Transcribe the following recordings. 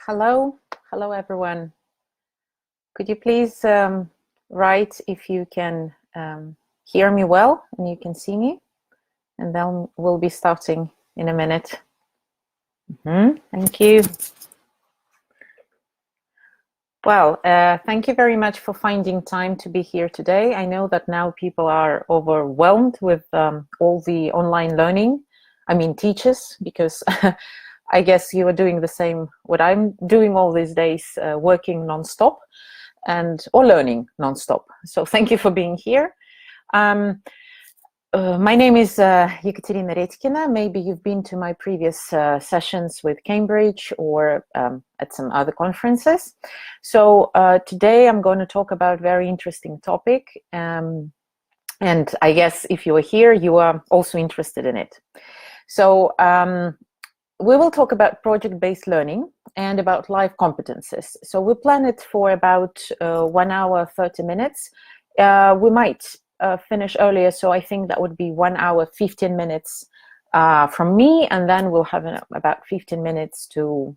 Hello, hello everyone. Could you please write if you can hear me well and you can see me? And then we'll be starting in a minute. Thank you. Well, thank you very much for finding time to be here today. I know that now people are overwhelmed with all the online learning. I mean, teachers, because I guess you are doing the same what I'm doing all these days, working non-stop or learning non-stop. So thank you for being here. My name is Ekaterina Redkina. Maybe you've been to my previous sessions with Cambridge or at some other conferences. So today I'm going to talk about a very interesting topic. And I guess if you are here, you are also interested in it. So we will talk about project-based learning and about life competencies. So we plan it for about 1 hour, 30 minutes. We might finish earlier, so I think that would be 1 hour, 15 minutes from me, and then we'll have about 15 minutes to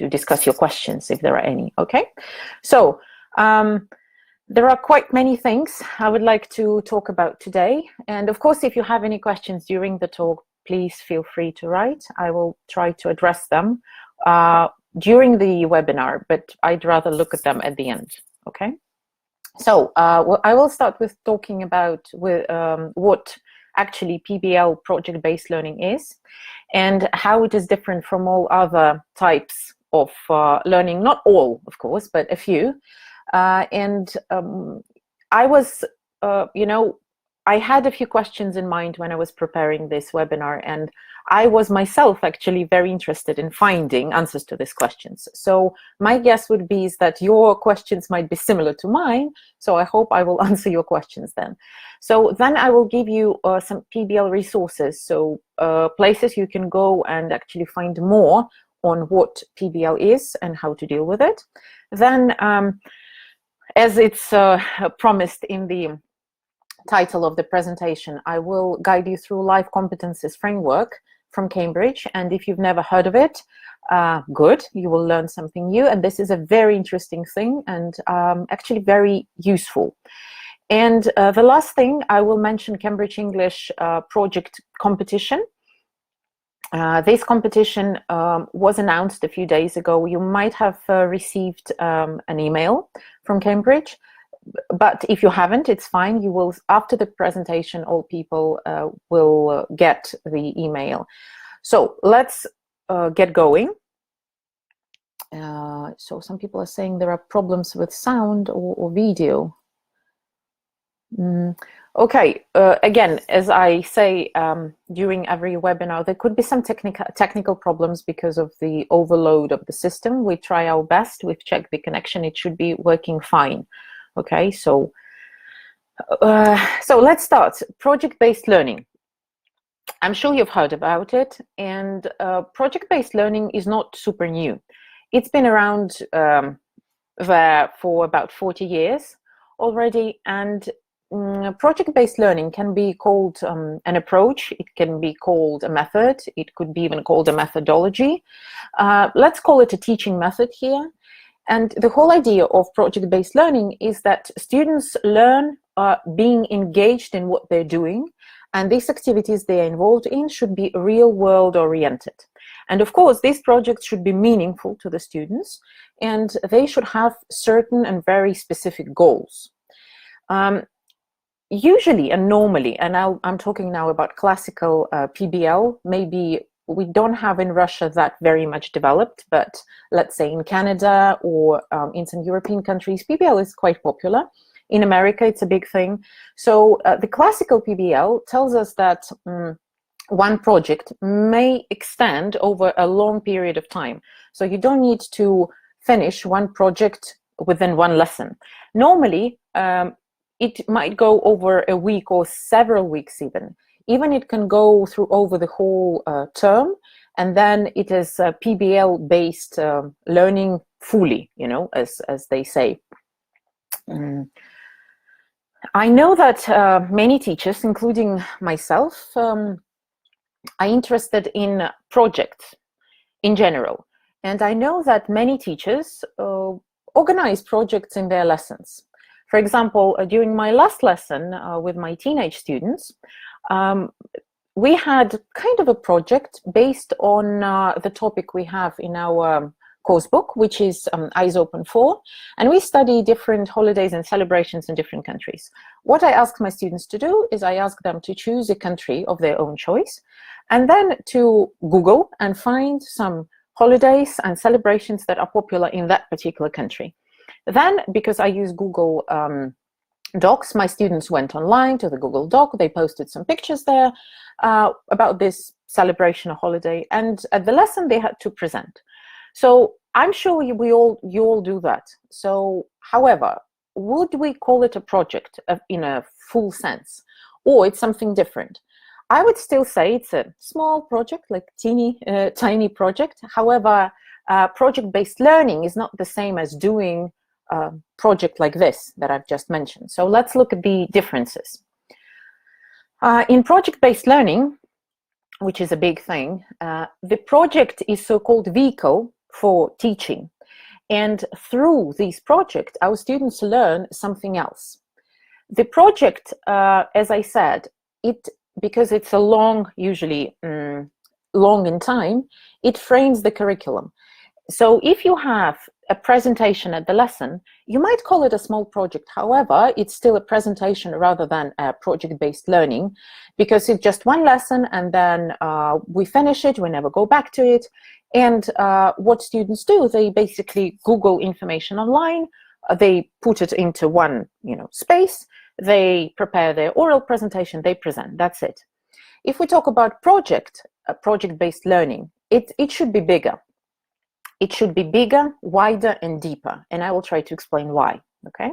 discuss your questions if there are any. Okay, so there are quite many things I would like to talk about today, and of course if you have any questions during the talk, please feel free to write. I will try to address them during the webinar, but I'd rather look at them at the end. Okay. So I will start with talking about what actually PBL, project-based learning, is and how it is different from all other types of learning. Not all, of course, but a few. I was, I had a few questions in mind when I was preparing this webinar, and I was myself actually very interested in finding answers to these questions. So my guess would be is that your questions might be similar to mine, so I hope I will answer your questions then. So then I will give you some PBL resources, so places you can go and actually find more on what PBL is and how to deal with it. Then, as it's promised in the title of the presentation, I will guide you through life competencies framework from Cambridge, and if you've never heard of it, good, you will learn something new, and this is a very interesting thing and actually very useful. And the last thing, I will mention Cambridge English project competition. This competition was announced a few days ago. You might have received an email from Cambridge, but if you haven't, it's fine. You will, after the presentation, all people will get the email. So let's get going. So some people are saying there are problems with sound or video. Okay, again, as I say during every webinar, there could be some technical problems because of the overload of the system. We try our best. We've checked the connection. It should be working fine. Okay, so let's start. Project-based learning. I'm sure you've heard about it, and project-based learning is not super new. It's been around there for about 40 years already, and project-based learning can be called an approach, it can be called a method, it could be even called a methodology. Let's call it a teaching method here. And the whole idea of project-based learning is that students learn being engaged in what they're doing, and these activities they are involved in should be real-world oriented. And of course, these projects should be meaningful to the students, and they should have certain and very specific goals. Usually and normally, and I'm talking now about classical PBL, maybe we don't have in Russia that very much developed, but let's say in Canada or in some European countries, PBL is quite popular. In America, it's a big thing. So the classical PBL tells us that one project may extend over a long period of time. So you don't need to finish one project within one lesson. Normally, it might go over a week or several weeks even. Even it can go through over the whole term, and then it is PBL-based learning fully, you know, as they say. I know that many teachers, including myself, are interested in projects in general. And I know that many teachers organize projects in their lessons. For example, during my last lesson with my teenage students, we had kind of a project based on the topic we have in our course book, which is Eyes Open 4, and we study different holidays and celebrations in different countries. What I ask my students to do is I ask them to choose a country of their own choice, and then to Google and find some holidays and celebrations that are popular in that particular country. Then, because I use Google Docs, my students went online to the Google Doc, they posted some pictures there about this celebration or holiday, and at the lesson they had to present. So I'm sure you all do that. So, however, would we call it a project in a full sense, or it's something different? I would still say it's a small project, like tiny project. However, project-based learning is not the same as doing a project like this that I've just mentioned. So let's look at the differences. In project-based learning, which is a big thing, the project is so-called vehicle for teaching. And through these projects, our students learn something else. The project, as I said, because it's a long, usually long in time, it frames the curriculum. So if you have a presentation at the lesson, you might call it a small project. However, it's still a presentation rather than a project-based learning, because it's just one lesson and then we finish it, we never go back to it. And what students do, they basically Google information online, they put it into one space, they prepare their oral presentation, they present, that's it. If we talk about project-based learning, it should be bigger. It should be bigger, wider, and deeper. And I will try to explain why, okay?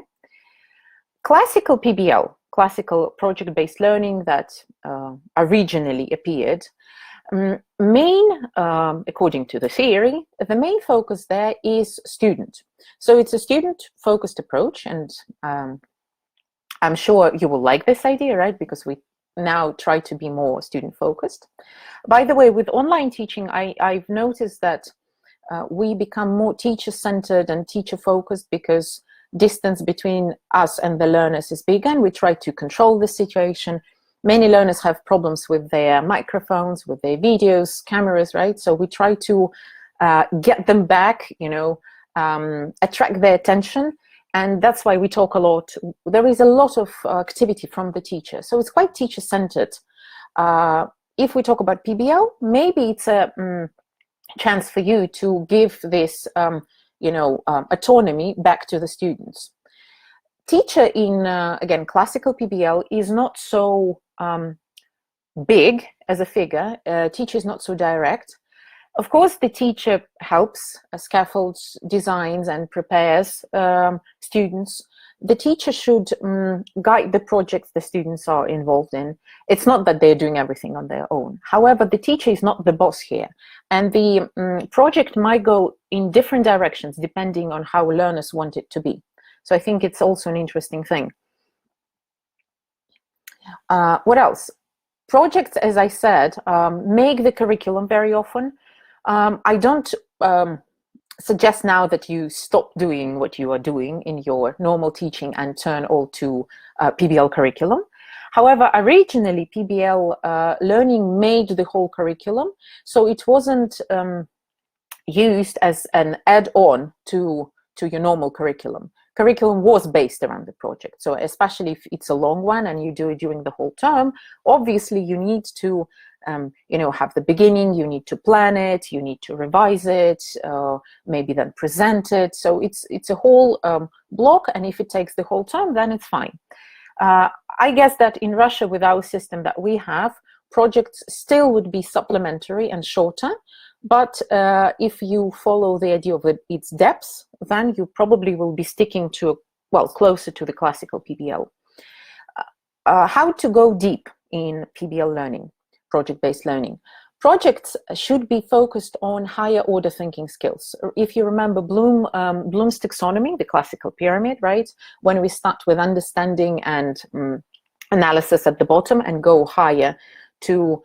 Classical PBL, classical project-based learning that originally appeared, according to the theory, the main focus there is student. So it's a student-focused approach, and I'm sure you will like this idea, right? Because we now try to be more student-focused. By the way, with online teaching, I've noticed that we become more teacher-centered and teacher-focused because distance between us and the learners is bigger, and we try to control the situation. Many learners have problems with their microphones, with their videos, cameras, right? So we try to get them back, attract their attention. And that's why we talk a lot. There is a lot of activity from the teacher. So it's quite teacher-centered. If we talk about PBL, maybe it's a chance for you to give this, autonomy back to the students. Teacher in, again, classical PBL is not so big as a figure. Teacher is not so direct. Of course, the teacher helps, scaffolds, designs, and prepares students. The teacher should guide the projects the students are involved in. It's not that they're doing everything on their own. However, the teacher is not the boss here. And the project might go in different directions depending on how learners want it to be. So I think it's also an interesting thing. What else? Projects, as I said, make the curriculum very often. I don't suggest now that you stop doing what you are doing in your normal teaching and turn all to PBL curriculum. However, originally PBL learning made the whole curriculum, so it wasn't used as an add-on to your normal curriculum. Curriculum was based around the project. So especially if it's a long one and you do it during the whole term, obviously you need to have the beginning, you need to plan it, you need to revise it, maybe then present it. So it's a whole block, and if it takes the whole term, then it's fine. I guess that in Russia, with our system that we have, projects still would be supplementary and shorter, but if you follow the idea of its depth, then you probably will be sticking to, well, closer to the classical PBL. How to go deep in PBL learning, project-based learning? Projects should be focused on higher order thinking skills. If you remember Bloom's taxonomy, the classical pyramid, right? When we start with understanding and analysis at the bottom and go higher to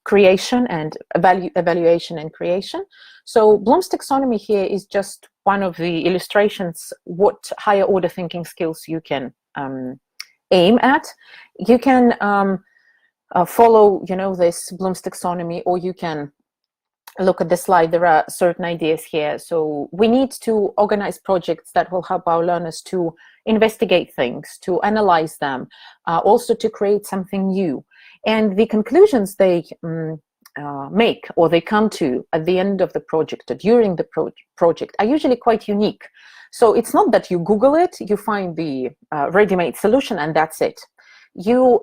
creation and evaluation and creation. So Bloom's taxonomy here is just one of the illustrations what higher order thinking skills you can aim at. You can follow, this Bloom's taxonomy, or you can look at the slide. There are certain ideas here. So we need to organize projects that will help our learners to investigate things, to analyze them, also to create something new. And the conclusions they make, or they come to at the end of the project or during the project, are usually quite unique. So it's not that you Google it, you find the ready-made solution, and that's it. You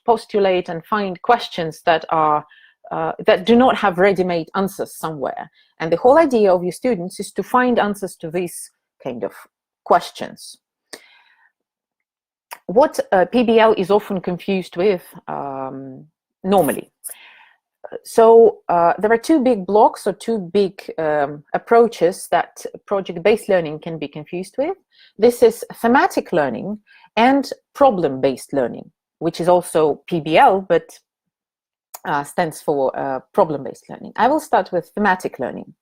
postulate and find questions that are that do not have ready-made answers somewhere. And the whole idea of your students is to find answers to these kind of questions. What PBL is often confused with normally. So there are two big blocks, or two big approaches that project-based learning can be confused with. This is thematic learning and problem-based learning, which is also PBL, but stands for problem-based learning. I will start with thematic learning.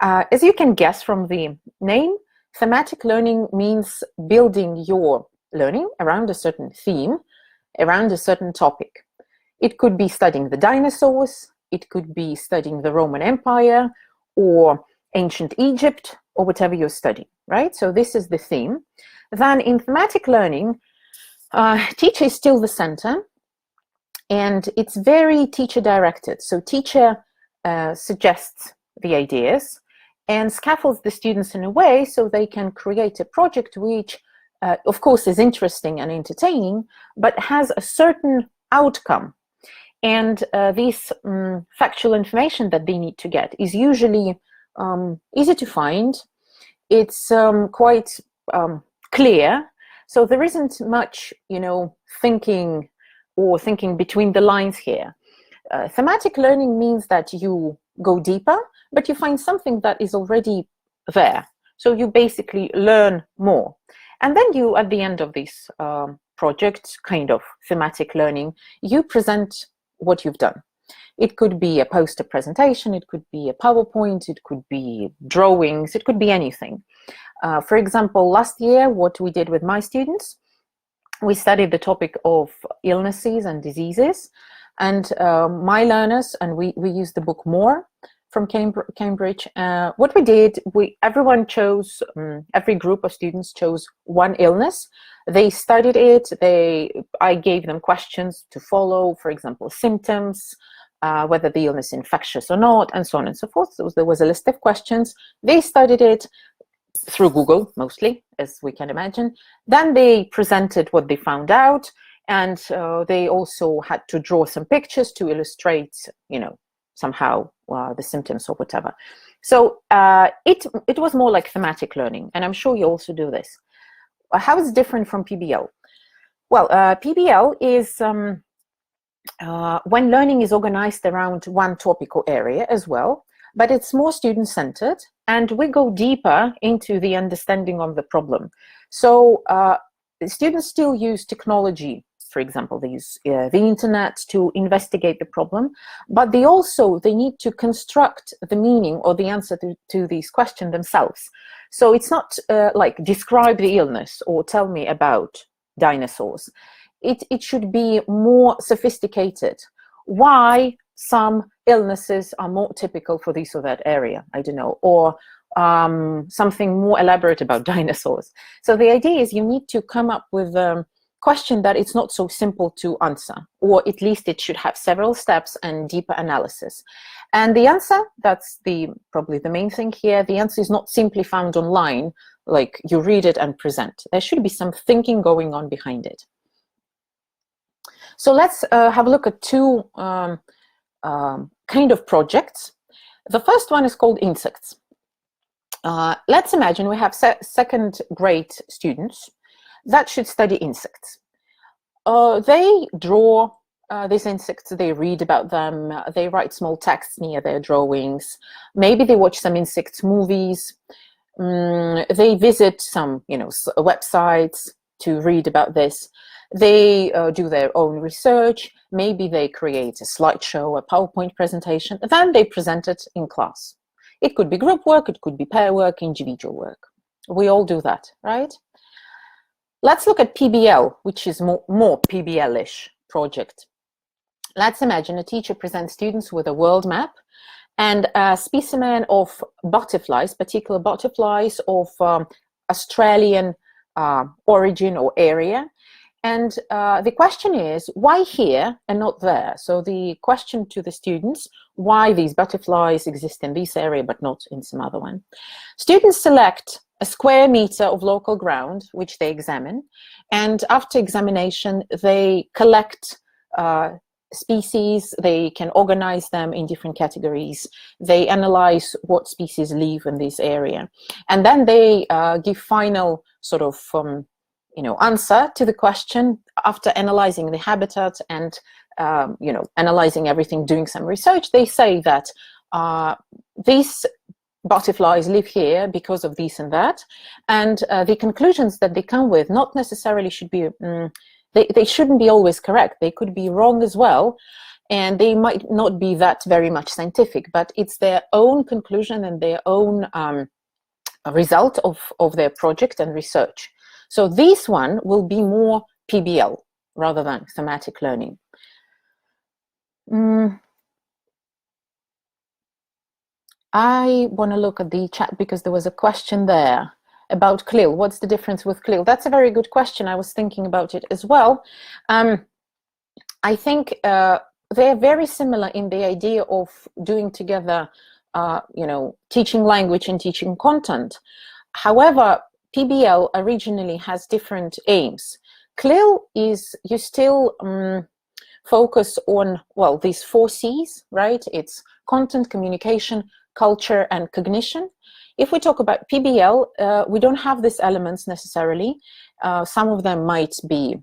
As you can guess from the name, thematic learning means building your learning around a certain theme, around a certain topic. It could be studying the dinosaurs, it could be studying the Roman Empire, or ancient Egypt, or whatever you're studying, right? So this is the theme. Then in thematic learning, teacher is still the center, and it's very teacher-directed. So teacher suggests the ideas and scaffolds the students in a way so they can create a project which, of course, is interesting and entertaining, but has a certain outcome. And this factual information that they need to get is usually easy to find. It's quite clear. So there isn't much, thinking between the lines here. Thematic learning means that you go deeper, but you find something that is already there. So you basically learn more. And then you, at the end of this project, kind of thematic learning, you present what you've done. It could be a poster presentation, it could be a PowerPoint, it could be drawings, it could be anything. For example, last year, what we did with my students, we studied the topic of illnesses and diseases, and my learners, and we used the book More from Cambridge. What we did, everyone chose, every group of students chose one illness. They studied it. I gave them questions to follow, for example, symptoms, whether the illness is infectious or not, and so on and so forth. So there was a list of questions. They studied it through Google, mostly, as we can imagine. Then they presented what they found out, and they also had to draw some pictures to illustrate, somehow the symptoms or whatever. So it was more like thematic learning, and I'm sure you also do this. How is it different from PBL? Well, PBL is when learning is organized around one topic or area as well, but it's more student-centered, and we go deeper into the understanding of the problem. So students still use technology. For example, they use the internet to investigate the problem, but they need to construct the meaning or the answer to these questions themselves. So it's not like describe the illness or tell me about dinosaurs. It should be more sophisticated. Why some illnesses are more typical for this or that area, I don't know, or something more elaborate about dinosaurs. So the idea is you need to come up with question that it's not so simple to answer, or at least it should have several steps and deeper analysis. And the answer, that's probably the main thing here, the answer is not simply found online, like you read it and present. There should be some thinking going on behind it. So let's have a look at two kind of projects. The first one is called Insects. Let's imagine we have second grade students that should study insects. They draw these insects, they read about them, they write small texts near their drawings. Maybe they watch some insect movies. They visit some, websites to read about this. They do their own research. Maybe they create a slideshow, a PowerPoint presentation, then they present it in class. It could be group work, it could be pair work, individual work. We all do that, right? Let's look at PBL, which is more PBL-ish project. Let's imagine a teacher presents students with a world map and a specimen of butterflies, particular butterflies of Australian origin or area. And the question is, why here and not there? So the question to the students, why these butterflies exist in this area but not in some other one? Students select a square meter of local ground, which they examine. And after examination, they collect species, they can organize them in different categories. They analyze what species live in this area. And then they give final sort of answer to the question after analyzing the habitat and analyzing everything, doing some research. They say that these butterflies live here because of this and that, and the conclusions that they come with not necessarily should be they shouldn't be always correct. They could be wrong as well, and they might not be that very much scientific, but it's their own conclusion and their own result of their project and research. So this one will be more PBL rather than thematic learning. I want to look at the chat because there was a question there about CLIL. What's the difference with CLIL? That's a very good question. I was thinking about it as well. I think they're very similar in the idea of doing together, teaching language and teaching content. However, PBL originally has different aims. CLIL is, you still focus on, well, these 4 C's, right? It's content, communication, culture, and cognition. If we talk about PBL, we don't have these elements necessarily. Some of them might be,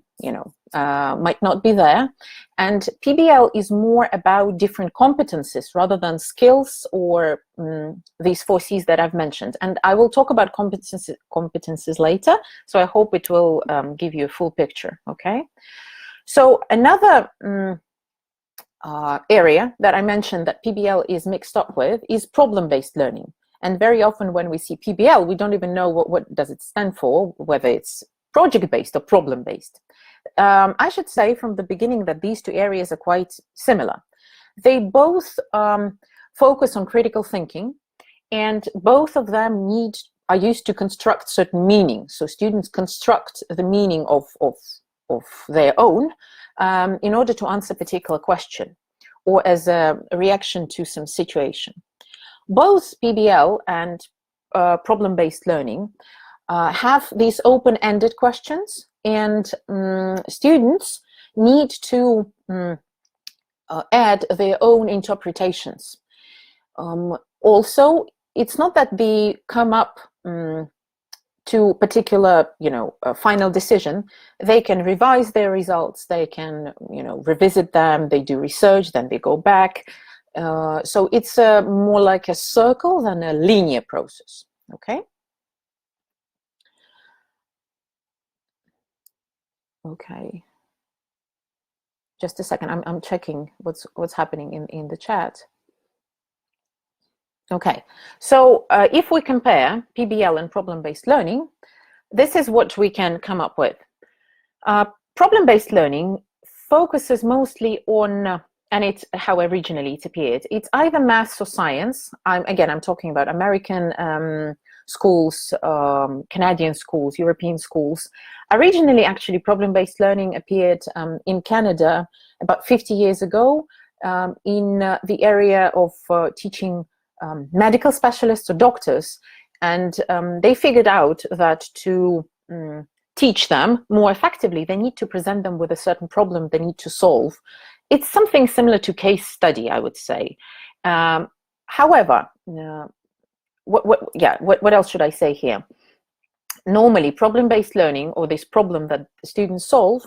might not be there. And PBL is more about different competencies rather than skills or these 4 C's that I've mentioned. And I will talk about competencies later, so I hope it will give you a full picture, okay? So another area that I mentioned that PBL is mixed up with is problem-based learning. And very often when we see PBL, we don't even know what does it stand for, whether it's project-based or problem-based. I should say from the beginning that these 2 areas are quite similar. They both focus on critical thinking, and both of them are used to construct certain meaning. So students construct the meaning of their own in order to answer a particular question or as a reaction to some situation. Both PBL and problem-based learning have these open-ended questions, and students need to add their own interpretations. Also, it's not that they come up to particular, final decision. They can revise their results, they can, revisit them, they do research, then they go back. So it's more like a circle than a linear process, okay? Okay. Just a second, I'm checking what's happening in the chat. Okay, so if we compare PBL and problem-based learning, this is what we can come up with. Problem-based learning focuses mostly on, and it's how originally it appeared, it's either maths or science. I'm talking about American schools, Canadian schools, European schools. Originally, actually, problem-based learning appeared in Canada about 50 years ago in the area of teaching medical specialists or doctors, and they figured out that to teach them more effectively, they need to present them with a certain problem they need to solve. It's something similar to case study, I would say. However, what else should I say here? Normally, problem-based learning, or this problem that the students solve,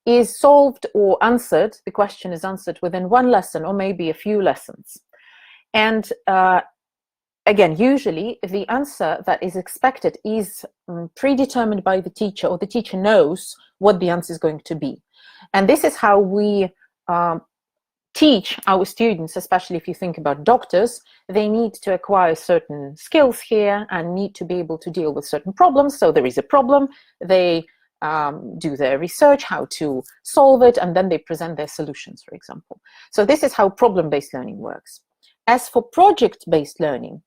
is solved or answered, the question is answered within 1 lesson or maybe a few lessons. And again, usually the answer that is expected is predetermined by the teacher, or the teacher knows what the answer is going to be. And this is how we teach our students, especially if you think about doctors. They need to acquire certain skills here and need to be able to deal with certain problems. So there is a problem, they do their research, how to solve it, and then they present their solutions, for example. So this is how problem-based learning works. As for project-based learning,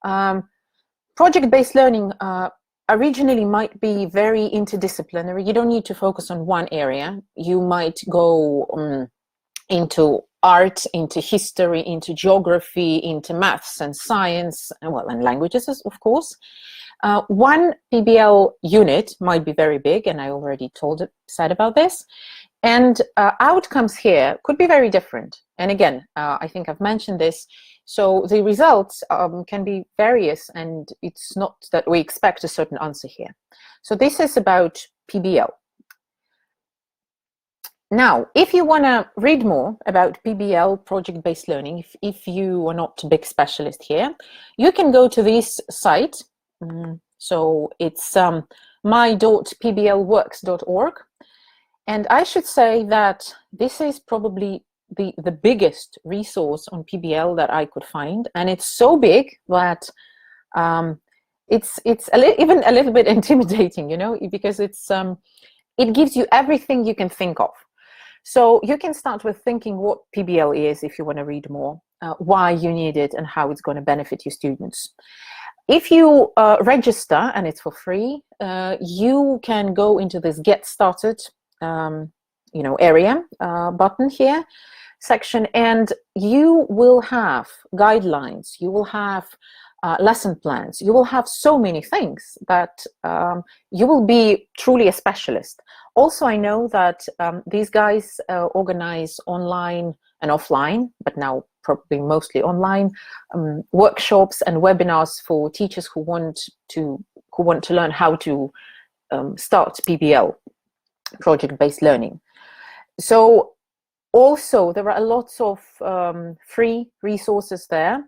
project-based learning originally might be very interdisciplinary. You don't need to focus on one area. You might go into art, into history, into geography, into maths and science, and languages, of course. One PBL unit might be very big, and I already said about this. And outcomes here could be very different. And again, I think I've mentioned this. So the results can be various, and it's not that we expect a certain answer here. So this is about PBL. Now, if you want to read more about PBL, project-based learning, if you are not a big specialist here, you can go to this site. So it's my.pblworks.org. And I should say that this is probably the biggest resource on PBL that I could find. And it's so big that it's even a little bit intimidating, you know, because it gives you everything you can think of. So you can start with thinking what PBL is if you want to read more, why you need it, and how it's going to benefit your students. If you register, and it's for free, you can go into this Get Started area button here, section, and you will have guidelines, you will have lesson plans, you will have so many things that you will be truly a specialist. Also, I know that these guys organize online and offline, but now probably mostly online, workshops and webinars for teachers who want to learn how to start PBL, project-based learning. So also there are lots of free resources there.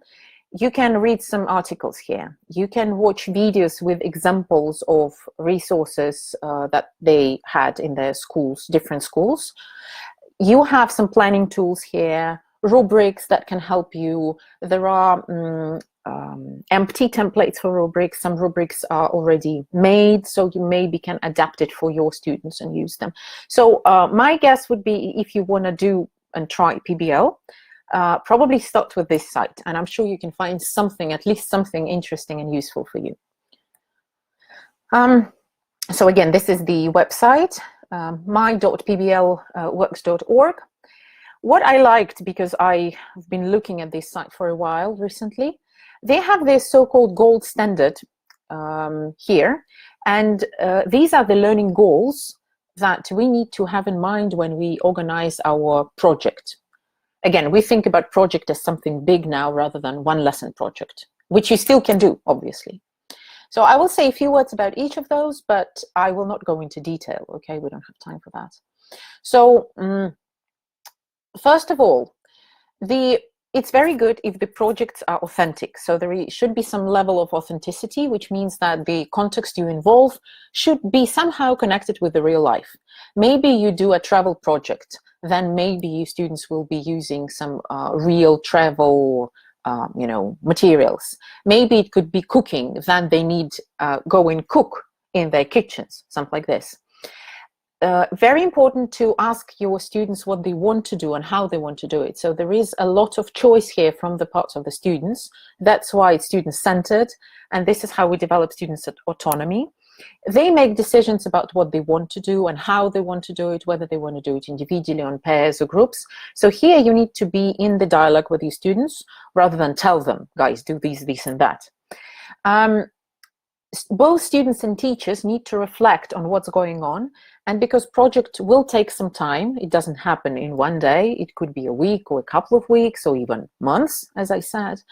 You can read some articles here. You can watch videos with examples of resources that they had in their schools, different schools. You have some planning tools here, rubrics that can help you. There are empty templates for rubrics. Some rubrics are already made, so you maybe can adapt it for your students and use them. So my guess would be, if you want to do and try PBL, probably start with this site, and I'm sure you can find something, at least something interesting and useful for you. So again, this is the website, my.pblworks.org. What I liked, because I've been looking at this site for a while recently, they have this so-called gold standard here, and these are the learning goals that we need to have in mind when we organize our project. Again, we think about project as something big now rather than one lesson project, which you still can do, obviously. So I will say a few words about each of those, but I will not go into detail, okay? We don't have time for that. So first of all, it's very good if the projects are authentic. So there should be some level of authenticity, which means that the context you involve should be somehow connected with the real life. Maybe you do a travel project, then maybe your students will be using some real travel materials. Maybe it could be cooking, then they need go and cook in their kitchens, something like this. Very important to ask your students what they want to do and how they want to do it. So there is a lot of choice here from the parts of the students. That's why it's student-centered, and this is how we develop students' autonomy. They make decisions about what they want to do and how they want to do it, whether they want to do it individually, on pairs or groups. So here you need to be in the dialogue with your students rather than tell them, guys, do this, and that. Both students and teachers need to reflect on what's going on, and because project will take some time, it doesn't happen in one day, it could be a week or a couple of weeks or even months, as I said.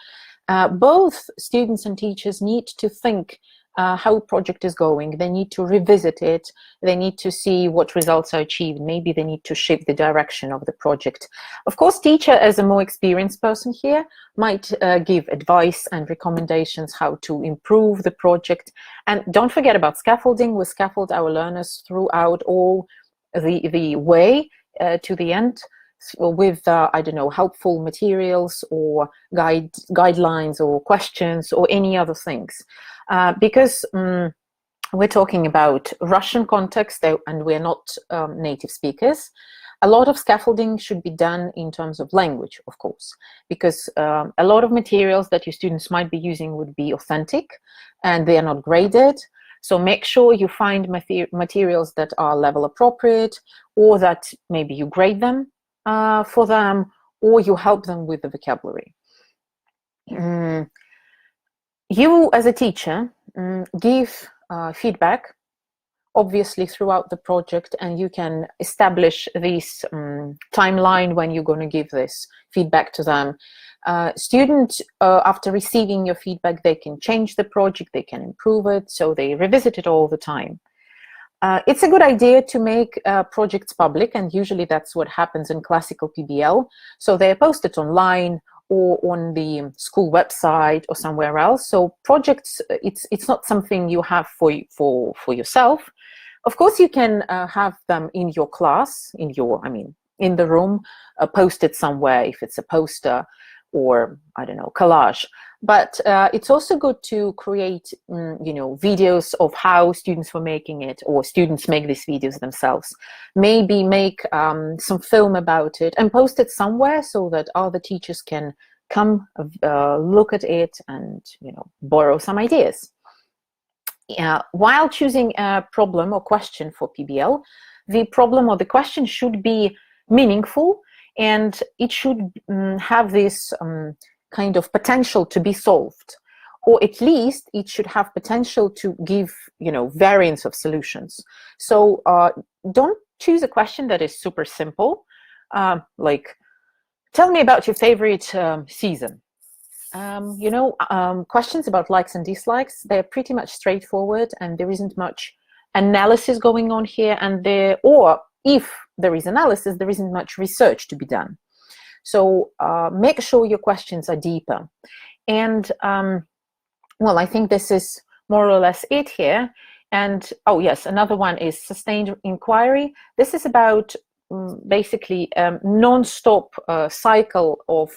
Both students and teachers need to think how project is going. They need to revisit it. They need to see what results are achieved. Maybe they need to shape the direction of the project. Of course, teacher, as a more experienced person here, might give advice and recommendations how to improve the project. And don't forget about scaffolding. We scaffold our learners throughout all the way to the end with, I don't know, helpful materials or guidelines or questions or any other things. Because we're talking about Russian context and we're not native speakers, a lot of scaffolding should be done in terms of language, of course, because a lot of materials that your students might be using would be authentic and they are not graded. So make sure you find materials that are level appropriate, or that maybe you grade them for them, or you help them with the vocabulary. You, as a teacher, give feedback, obviously, throughout the project, and you can establish this timeline when you're going to give this feedback to them. Students, after receiving your feedback, they can change the project, they can improve it, so they revisit it all the time. It's a good idea to make projects public, and usually that's what happens in classical PBL. So they're posted online or on the school website or somewhere else. So projects, it's not something you have for yourself. Of course, you can have them in your class, in the room, posted somewhere if it's a poster or, I don't know, collage. But it's also good to create, videos of how students were making it, or students make these videos themselves. Maybe make some film about it and post it somewhere so that other teachers can come look at it and, borrow some ideas. While choosing a problem or question for PBL, the problem or the question should be meaningful, and it should have this kind of potential to be solved, or at least it should have potential to give, variants of solutions. So don't choose a question that is super simple, like, tell me about your favorite season. Questions about likes and dislikes, they're pretty much straightforward, and there isn't much analysis going on here, or if there is analysis, there isn't much research to be done. So make sure your questions are deeper. And I think this is more or less it here. And oh yes, another one is sustained inquiry. This is about basically non-stop cycle of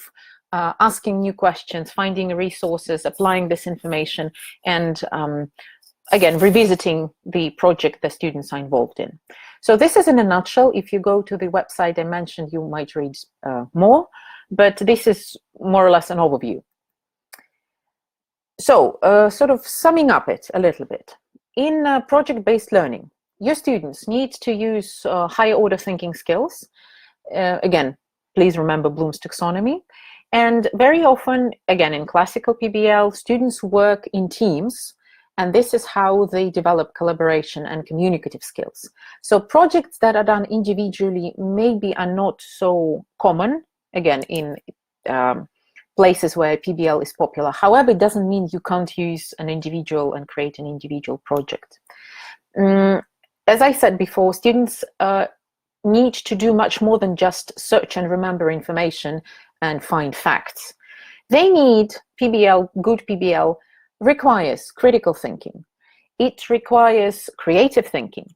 asking new questions, finding resources, applying this information, and again, revisiting the project the students are involved in. So this is in a nutshell. If you go to the website I mentioned, you might read more, but this is more or less an overview. So sort of summing up it a little bit. In project-based learning, your students need to use higher order thinking skills. Again, please remember Bloom's taxonomy. And very often, again, in classical PBL, students work in teams, and this is how they develop collaboration and communicative skills. So projects that are done individually maybe are not so common, again, in places where PBL is popular. However, it doesn't mean you can't use an individual and create an individual project. As I said before, students need to do much more than just search and remember information and find facts. They need PBL. Good PBL requires critical thinking. It requires creative thinking.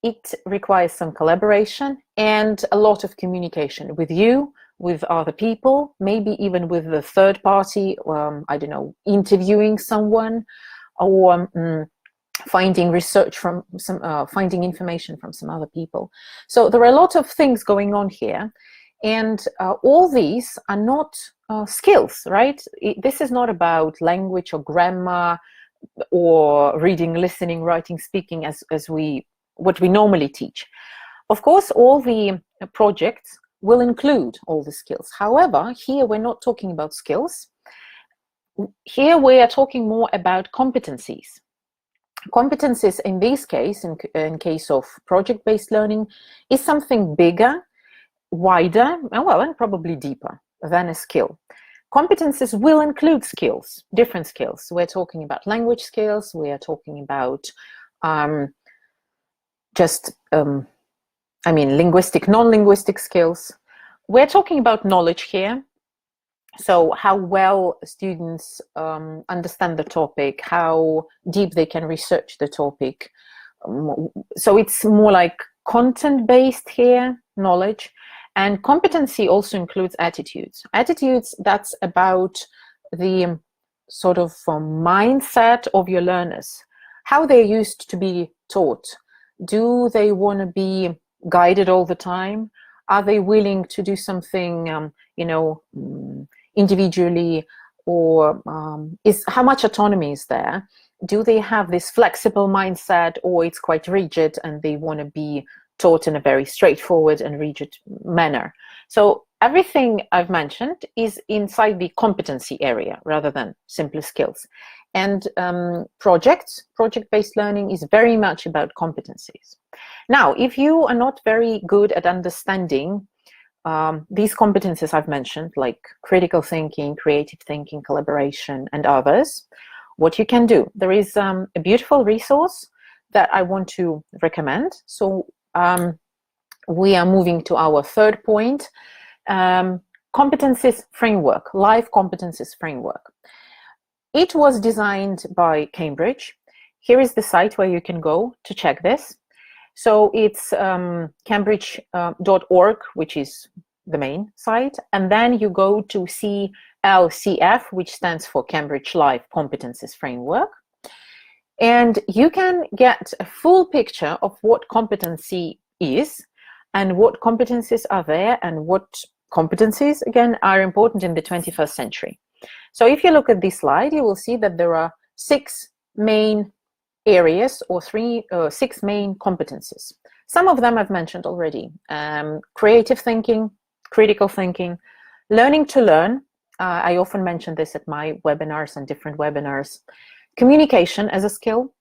It requires some collaboration and a lot of communication with you, with other people, maybe even with the third party, I don't know, interviewing someone, or finding research from finding information from some other people. So there are a lot of things going on here, and all these are not skills, right? This is not about language or grammar or reading, listening, writing, speaking as what we normally teach. Of course, all the projects will include all the skills. However, here we're not talking about skills. Here we are talking more about competencies. Competencies in this case, in case of project-based learning, is something bigger, wider, and probably deeper than a skill. Competencies will include skills, different skills. We're talking about language skills. We are talking about linguistic, non-linguistic skills. We're talking about knowledge here. So how well students understand the topic, how deep they can research the topic. So it's more like content-based here, knowledge. And competency also includes attitudes. Attitudes, that's about the sort of mindset of your learners, how they're used to be taught. Do they want to be guided all the time? Are they willing to do something, individually, or how much autonomy is there? Do they have this flexible mindset, or it's quite rigid and they want to be taught in a very straightforward and rigid manner? So everything I've mentioned is inside the competency area rather than simply skills. And project-based learning is very much about competencies. Now, if you are not very good at understanding these competencies I've mentioned, like critical thinking, creative thinking, collaboration, and others, what you can do, there is a beautiful resource that I want to recommend. So we are moving to our third point, competencies framework, life competencies framework. It was designed by Cambridge. Here is the site where you can go to check this. So it's cambridge.org, which is the main site. And then you go to CLCF, which stands for Cambridge Life Competencies Framework. And you can get a full picture of what competency is and what competencies are there and what competencies, again, are important in the 21st century. So if you look at this slide, you will see that there are 6 main areas or 6 main competencies. Some of them I've mentioned already. Creative thinking, critical thinking, learning to learn. I often mention this at my webinars and different webinars. Communication as a skill,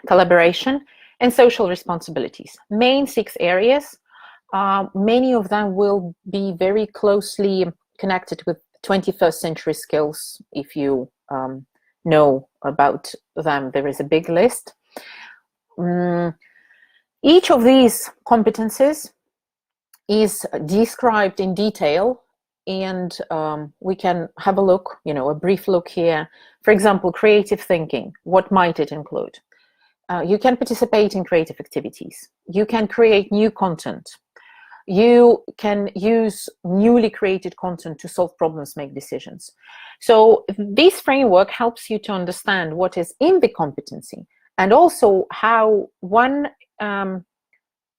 collaboration, and social responsibilities. Main 6 areas. Many of them will be very closely connected with 21st century skills. If you know about them, there is a big list. Each of these competencies is described in detail, and we can have a look, a brief look here. For example, creative thinking, what might it include? You can participate in creative activities. You can create new content. You can use newly created content to solve problems, make decisions. So this framework helps you to understand what is in the competency, and also how one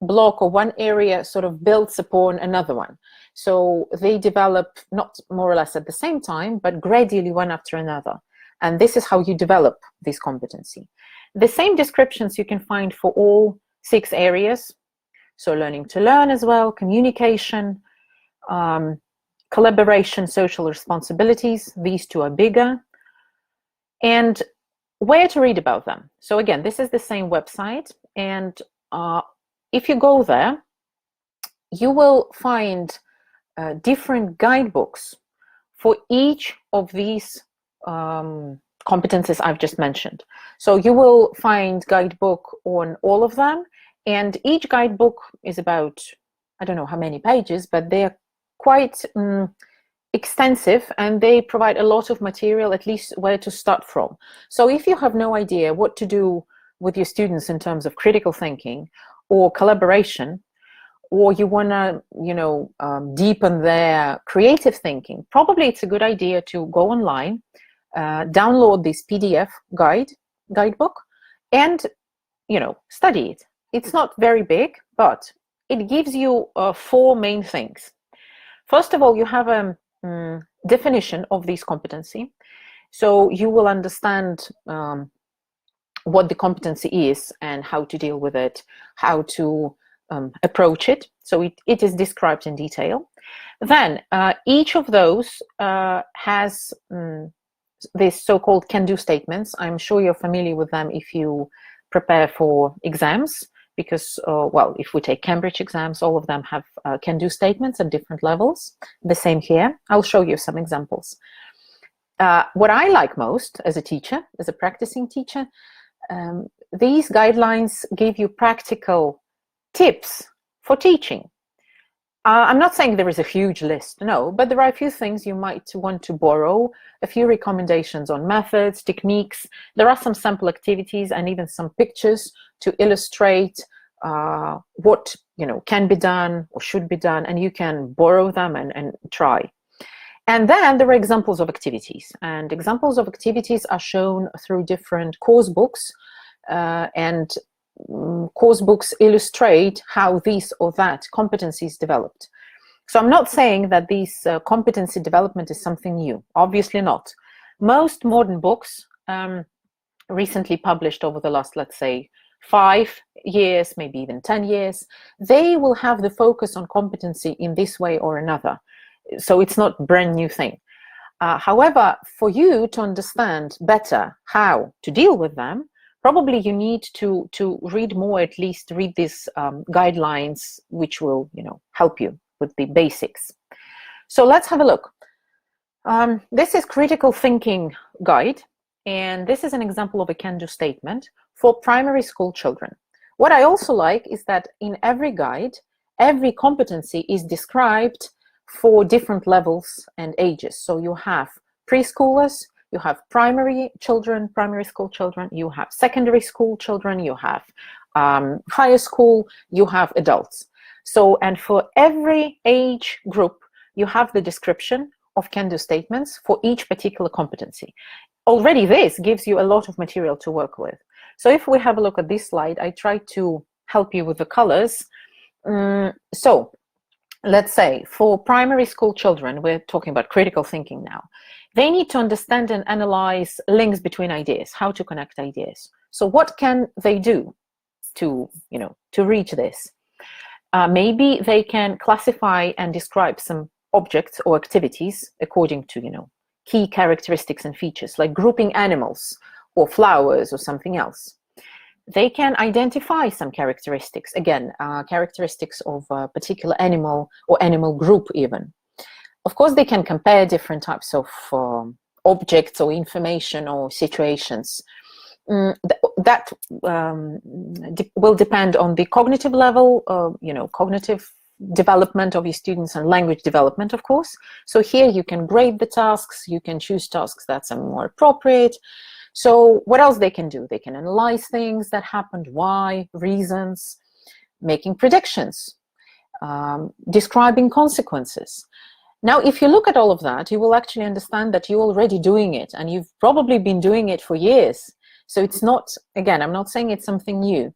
block or one area sort of builds upon another one. So they develop not more or less at the same time, but gradually one after another. And this is how you develop this competency. The same descriptions you can find for all 6 areas. So learning to learn as well, communication, collaboration, social responsibilities. These 2 are bigger. And where to read about them. So again, this is the same website. And if you go there, you will find different guidebooks for each of these competencies I've just mentioned. So you will find guidebook on all of them. And each guidebook is about, I don't know how many pages, but they're quite extensive, and they provide a lot of material, at least where to start from. So if you have no idea what to do with your students in terms of critical thinking or collaboration, or you want to, deepen their creative thinking, probably it's a good idea to go online, download this PDF guidebook, and, study it. It's not very big, but it gives you 4 main things. First of all, you have a definition of this competency. So you will understand what the competency is and how to deal with it, how to approach it. So it is described in detail. Then each of those has these so-called can-do statements. I'm sure you're familiar with them if you prepare for exams, because, well, if we take Cambridge exams, all of them have can-do statements at different levels. The same here. I'll show you some examples. What I like most as a teacher, as a practicing teacher, these guidelines give you practical tips for teaching. I'm not saying there is a huge list, no, but there are a few things you might want to borrow, a few recommendations on methods, techniques. There are some sample activities and even some pictures to illustrate what can be done or should be done, and you can borrow them and try. And then there are examples of activities, and examples of activities are shown through different course books, and course books illustrate how this or that competency is developed. So I'm not saying that this competency development is something new, obviously not. Most modern books, recently published over the last, let's say, 5 years, maybe even 10 years, they will have the focus on competency in this way or another. So it's not a brand new thing. However, for you to understand better how to deal with them, probably you need to read more, at least read these guidelines, which will help you with the basics. So let's have a look. This is Critical Thinking Guide, and this is an example of a can-do statement for primary school children. What I also like is that in every guide, every competency is described for different levels and ages. So you have preschoolers, you have primary children, primary school children, you have secondary school children, you have higher school, you have adults. So, and for every age group, you have the description of can-do statements for each particular competency. Already this gives you a lot of material to work with. So if we have a look at this slide, I try to help you with the colors. So let's say for primary school children, we're talking about critical thinking now. They need to understand and analyze links between ideas, how to connect ideas. So what can they do to reach this? Maybe they can classify and describe some objects or activities according to, key characteristics and features, like grouping animals or flowers or something else. They can identify some characteristics, again, characteristics of a particular animal or animal group even. Of course, they can compare different types of objects or information or situations. That will depend on the cognitive level, cognitive development of your students and language development, of course. So here you can grade the tasks, you can choose tasks that are more appropriate. So what else they can do? They can analyze things that happened, why, reasons, making predictions, describing consequences. Now, if you look at all of that, you will actually understand that you're already doing it, and you've probably been doing it for years. So it's not, again, I'm not saying it's something new.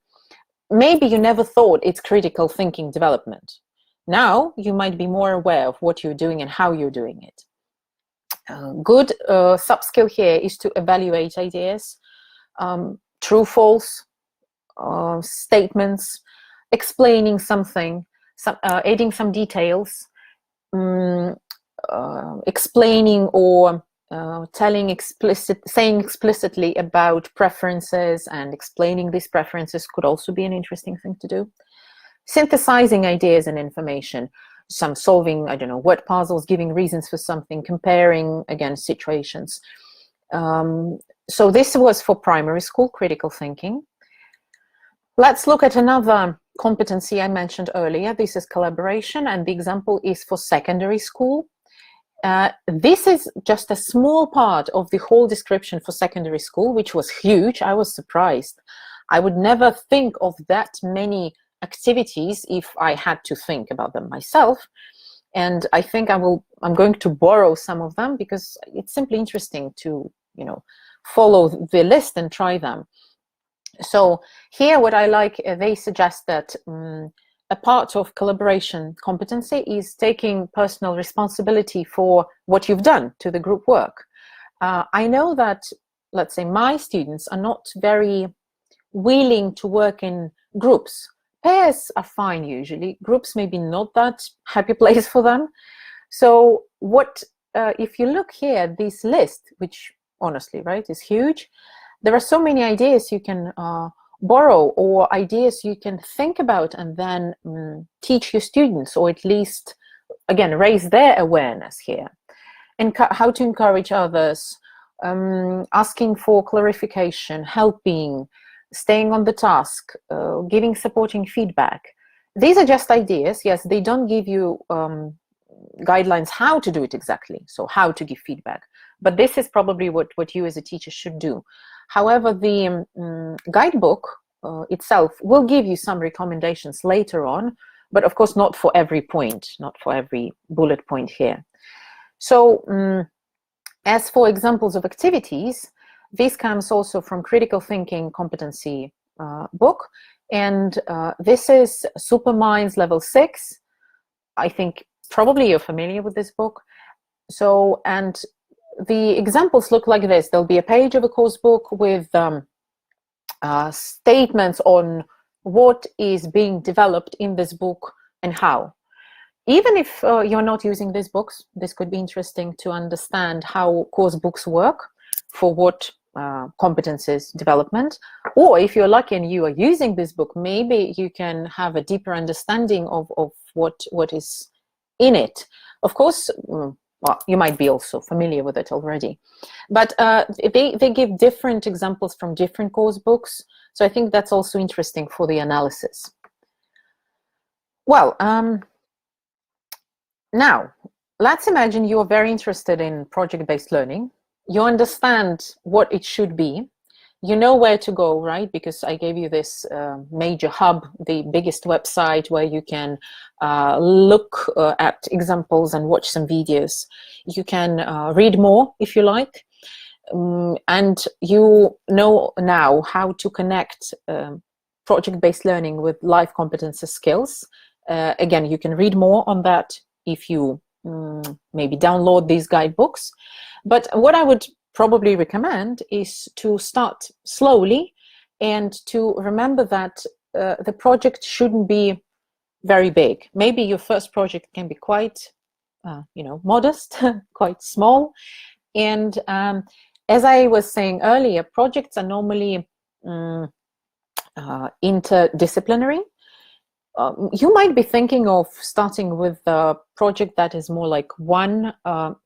Maybe you never thought it's critical thinking development. Now you might be more aware of what you're doing and how you're doing it. Good sub-skill here is to evaluate ideas, true, false statements, explaining something, adding some details, explaining or saying explicitly about preferences, and explaining these preferences could also be an interesting thing to do. Synthesizing ideas and information, some solving, word puzzles, giving reasons for something, comparing, again, situations. So this was for primary school, critical thinking. Let's look at another competency I mentioned earlier. This is collaboration, and the example is for secondary school. This is just a small part of the whole description for secondary school, which was huge. I was surprised. I would never think of that many activities if I had to think about them myself. And I think I'm going to borrow some of them because it's simply interesting to, follow the list and try them. So here, what I like, they suggest that a part of collaboration competency is taking personal responsibility for what you've done to the group work. I know that, let's say, my students are not very willing to work in groups. Pairs are fine usually. Groups maybe not that happy place for them. So what, if you look here, this list, which honestly, right, is huge, there are so many ideas you can borrow, or ideas you can think about and then teach your students, or at least, again, raise their awareness here. And how to encourage others, asking for clarification, helping, staying on the task, giving supporting feedback. These are just ideas. Yes, they don't give you guidelines how to do it exactly, so how to give feedback. But this is probably what you as a teacher should do. However, the guidebook itself will give you some recommendations later on, but of course not for every point, not for every bullet point here. So as for examples of activities, this comes also from Critical Thinking Competency book, and this is Superminds Level 6. I think probably you're familiar with this book. So, and the examples look like this. There'll be a page of a course book with statements on what is being developed in this book and how. Even if you're not using these books, this could be interesting to understand how course books work for what competencies development. Or if you're lucky and you are using this book, maybe you can have a deeper understanding of what is in it. Of course, well, you might be also familiar with it already. But they give different examples from different course books. So I think that's also interesting for the analysis. Well, now, let's imagine you are very interested in project-based learning. You understand what it should be. You know where to go, right? Because I gave you this major hub, the biggest website where you can look at examples and watch some videos. You can read more if you like. And you know now how to connect project-based learning with life competency skills. Again, you can read more on that if you maybe download these guidebooks. But what I would probably recommend is to start slowly and to remember that the project shouldn't be very big. Maybe your first project can be quite, modest, quite small. And as I was saying earlier, projects are normally interdisciplinary. You might be thinking of starting with a project that is more like one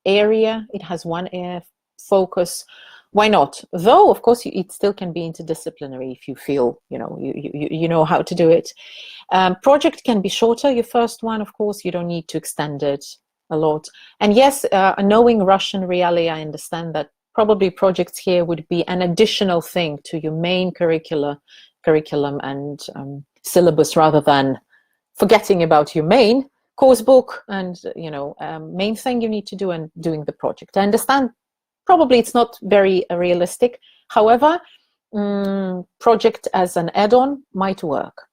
area. It has one area focus. Why not? Though, of course, it still can be interdisciplinary if you feel, you know how to do it. Project can be shorter, your first one, of course. You don't need to extend it a lot. And yes, knowing Russian reality, I understand that probably projects here would be an additional thing to your main curriculum and syllabus, rather than forgetting about your main course book and main thing you need to do and doing the project. I understand probably it's not very realistic. However, project as an add-on might work.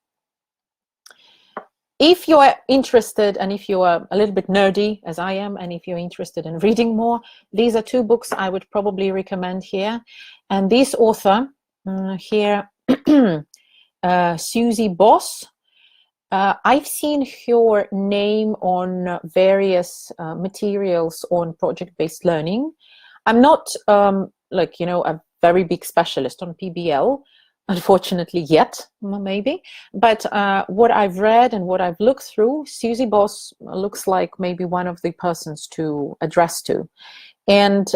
If you are interested, and if you are a little bit nerdy as I am, and if you're interested in reading more, these are two books I would probably recommend here. And this author here, Susie Boss, I've seen her name on various materials on project-based learning. I'm not a very big specialist on PBL, unfortunately, yet, maybe. But what I've read and what I've looked through, Susie Boss looks like maybe one of the persons to address to. And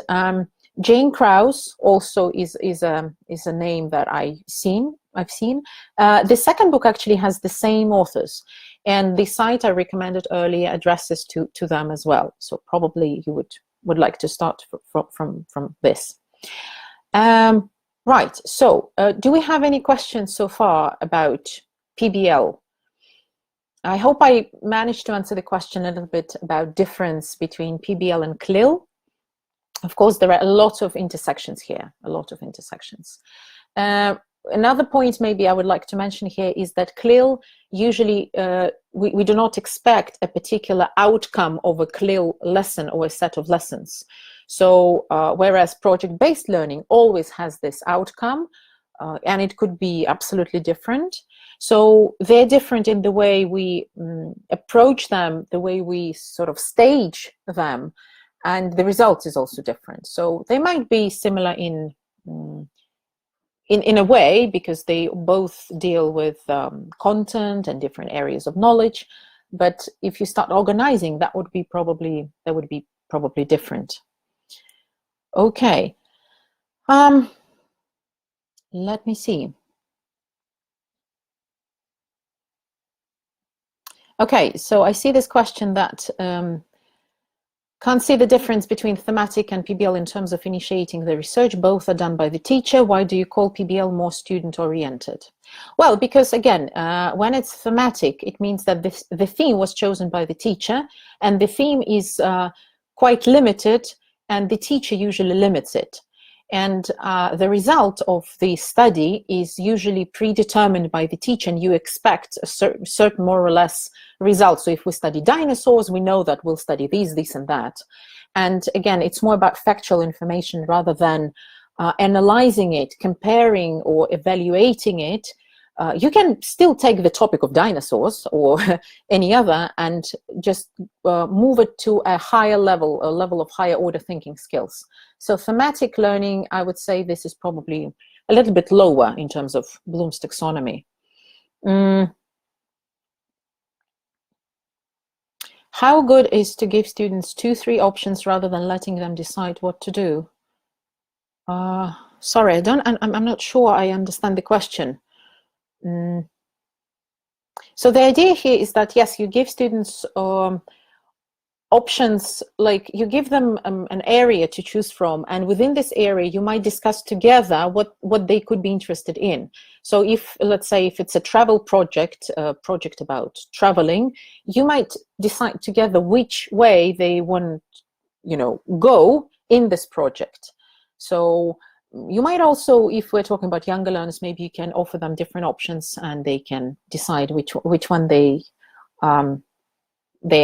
Jane Krause also is a name that I've seen. The second book actually has the same authors, and the site I recommended earlier addresses to them as well. So probably you would like to start from this. Right. So do we have any questions so far about PBL? I hope I managed to answer the question a little bit about difference between PBL and CLIL. Of course, there are a lot of intersections here, a lot of intersections. Another point maybe I would like to mention here is that CLIL, usually we do not expect a particular outcome of a CLIL lesson or a set of lessons. So whereas project-based learning always has this outcome, and it could be absolutely different. So they're different in the way we approach them, the way we sort of stage them, and the result is also different. So they might be similar in in a way, because they both deal with content and different areas of knowledge. But if you start organizing, that would be probably different. Okay. Let me see. Okay, so I see this question that can't see the difference between thematic and PBL in terms of initiating the research. Both are done by the teacher. Why do you call PBL more student-oriented? Well, because again, when it's thematic, it means that the theme was chosen by the teacher, and the theme is quite limited, and the teacher usually limits it. And the result of the study is usually predetermined by the teacher, and you expect a certain more or less result. So if we study dinosaurs, we know that we'll study these, this, and that. And again, it's more about factual information rather than analyzing it, comparing or evaluating it. You can still take the topic of dinosaurs or any other and just move it to a higher level, a level of higher order thinking skills. So thematic learning, I would say this is probably a little bit lower in terms of Bloom's taxonomy. How good is to give students 2-3 options rather than letting them decide what to do? Sorry, I'm not sure I understand the question. So the idea here is that, yes, you give students options, like you give them an area to choose from, and within this area you might discuss together what they could be interested in. So if, let's say, if it's a travel project, project about traveling, you might decide together which way they want, go in this project. So you might also, if we're talking about younger learners, maybe you can offer them different options and they can decide which one they are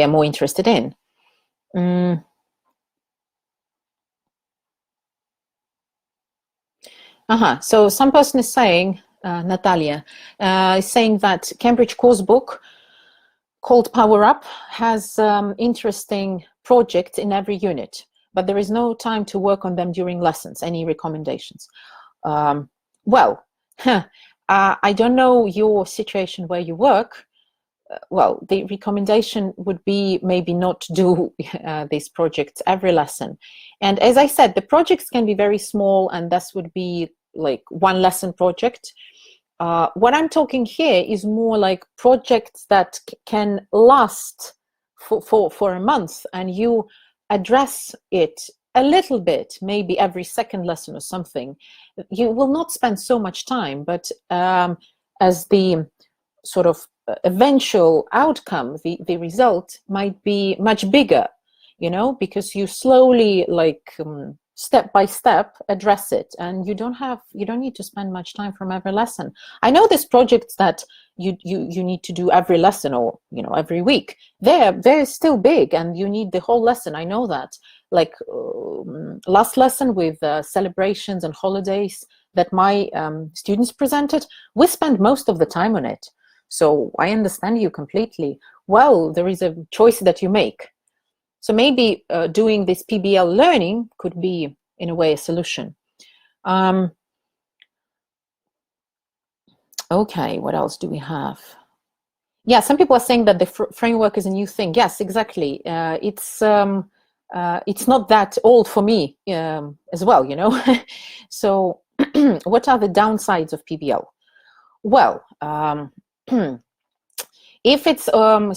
more interested in. So some person is saying, Natalia, is saying that Cambridge course book called Power Up has interesting projects in every unit, but there is no time to work on them during lessons. Any recommendations? Well, I don't know your situation where you work. Well, the recommendation would be maybe not do these projects every lesson. And as I said, the projects can be very small, and this would be like one lesson project. What I'm talking here is more like projects that can last for a month, and you address it a little bit, maybe every second lesson or something. You will not spend so much time, but as the sort of eventual outcome, the result might be much bigger, because you slowly, like step by step, address it, and you don't need to spend much time from every lesson. I know there's projects that you need to do every lesson, or every week. They're still big, and you need the whole lesson. I know that. Like last lesson with celebrations and holidays that my students presented, we spent most of the time on it. So I understand you completely. Well, there is a choice that you make. So maybe doing this PBL learning could be, in a way, a solution. Okay, what else do we have? Yeah, some people are saying that the framework is a new thing. Yes, exactly. It's not that old for me as well, So what are the downsides of PBL? Well, if it's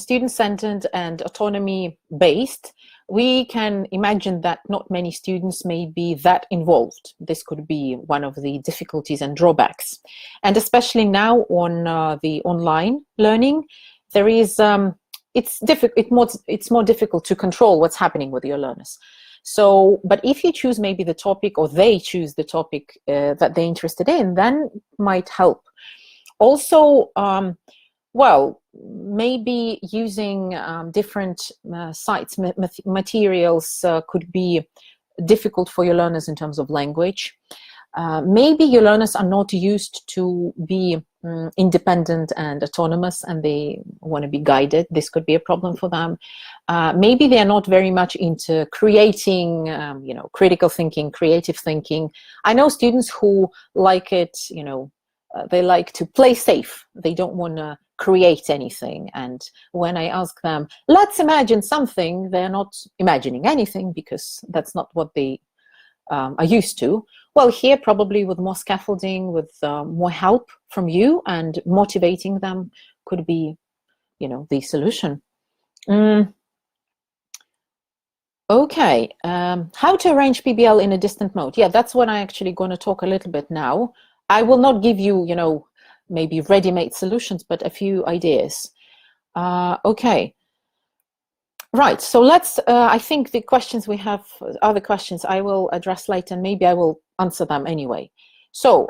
student-centered and autonomy-based, we can imagine that not many students may be that involved. This could be one of the difficulties and drawbacks. And especially now on the online learning, there is it's more difficult to control what's happening with your learners. So, but if you choose maybe the topic, or they choose the topic that they're interested in, then might help. Also, well, maybe using different sites, materials could be difficult for your learners in terms of language. Maybe your learners are not used to be independent and autonomous, and they want to be guided. This could be a problem for them. Maybe they're not very much into creating, critical thinking, creative thinking. I know students who like it, they like to play safe. They don't want to create anything. And when I ask them, let's imagine something, they're not imagining anything because that's not what they are used to. Well, here probably with more scaffolding, with more help from you and motivating them could be, the solution. Okay, how to arrange PBL in a distant mode. Yeah, that's what I'm actually going to talk a little bit now. I will not give you, maybe ready-made solutions, but a few ideas. Okay. Right, so let's, I think the questions we have, other questions I will address later, and maybe I will answer them anyway. So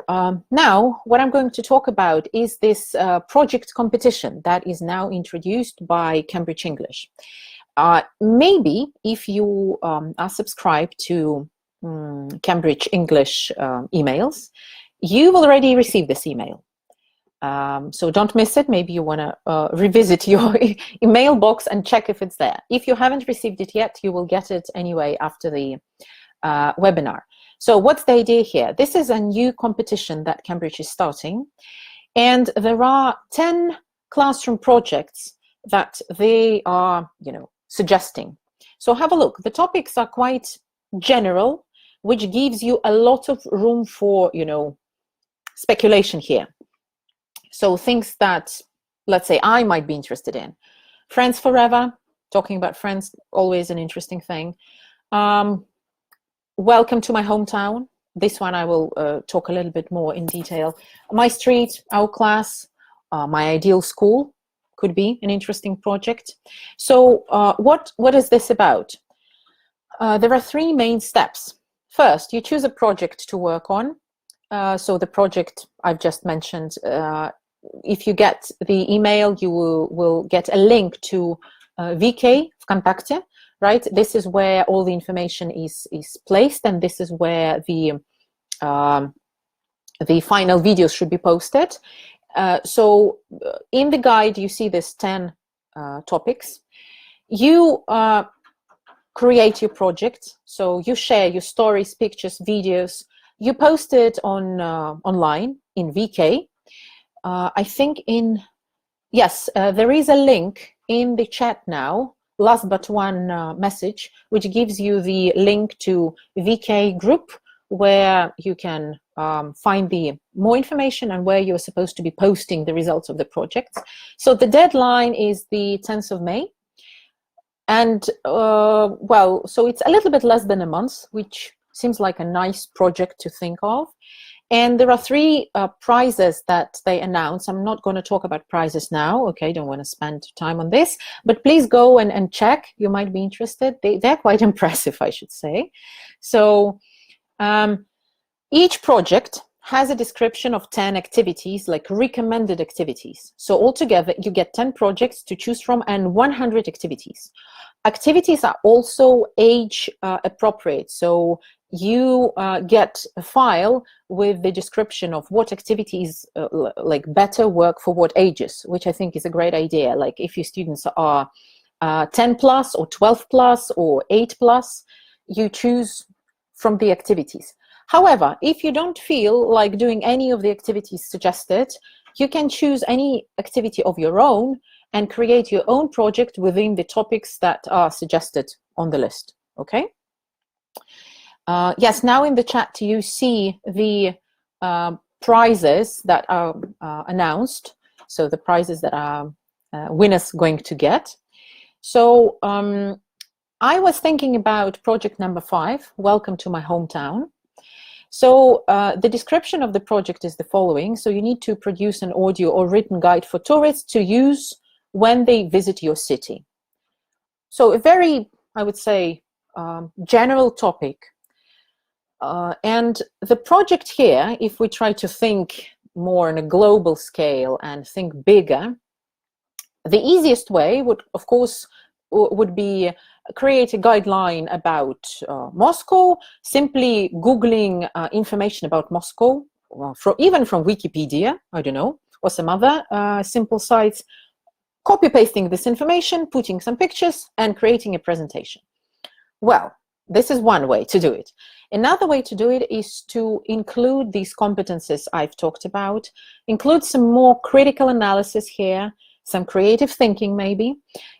now what I'm going to talk about is this project competition that is now introduced by Cambridge English. Maybe if you are subscribed to Cambridge English emails, you've already received this email. So don't miss it. Maybe you want to revisit your email box and check if it's there. If you haven't received it yet, you will get it anyway after the webinar. So what's the idea here? This is a new competition that Cambridge is starting, and there are 10 classroom projects that they are, suggesting. So have a look. The topics are quite general, which gives you a lot of room for, speculation here. So things that, let's say, I might be interested in. Friends forever, talking about friends, always an interesting thing. Welcome to my hometown. This one I will talk a little bit more in detail. My street, our class, my ideal school could be an interesting project. So what is this about? There are 3 main steps. First, you choose a project to work on. So the project I've just mentioned, if you get the email, you will get a link to VK, Vkontakte, right? This is where all the information is placed, and this is where the final videos should be posted. So in the guide, you see this 10 topics. You create your project. So you share your stories, pictures, videos. You post it on online in VK. I think there is a link in the chat now, last but one message, which gives you the link to VK group, where you can find the more information and where you're supposed to be posting the results of the projects. So the deadline is the 10th of May. And so it's a little bit less than a month, which seems like a nice project to think of. And there are 3 prizes that they announce. I'm not going to talk about prizes now. Okay, don't want to spend time on this. But please go and check. You might be interested. They're quite impressive, I should say. So each project has a description of 10 activities, like recommended activities. So altogether, you get 10 projects to choose from and 100 activities. Activities are also age appropriate. So you get a file with the description of what activities like better work for what ages, which I think is a great idea. Like if your students are 10 plus or 12 plus or 8 plus, you choose from the activities. However, if you don't feel like doing any of the activities suggested, you can choose any activity of your own and create your own project within the topics that are suggested on the list, okay? Yes, now in the chat you see the prizes that are announced, so the prizes that are winners going to get. So I was thinking about project number 5, Welcome to My Hometown. So the description of the project is the following. So you need to produce an audio or written guide for tourists to use when they visit your city. So a very, I would say, general topic. And the project here, if we try to think more on a global scale and think bigger, the easiest way would, of course, would be create a guideline about Moscow, simply Googling information about Moscow, even from Wikipedia, I don't know, or some other simple sites, copy-pasting this information, putting some pictures, and creating a presentation. Well, this is one way to do it. Another way to do it is to include these competencies I've talked about, include some more critical analysis here, some creative thinking maybe.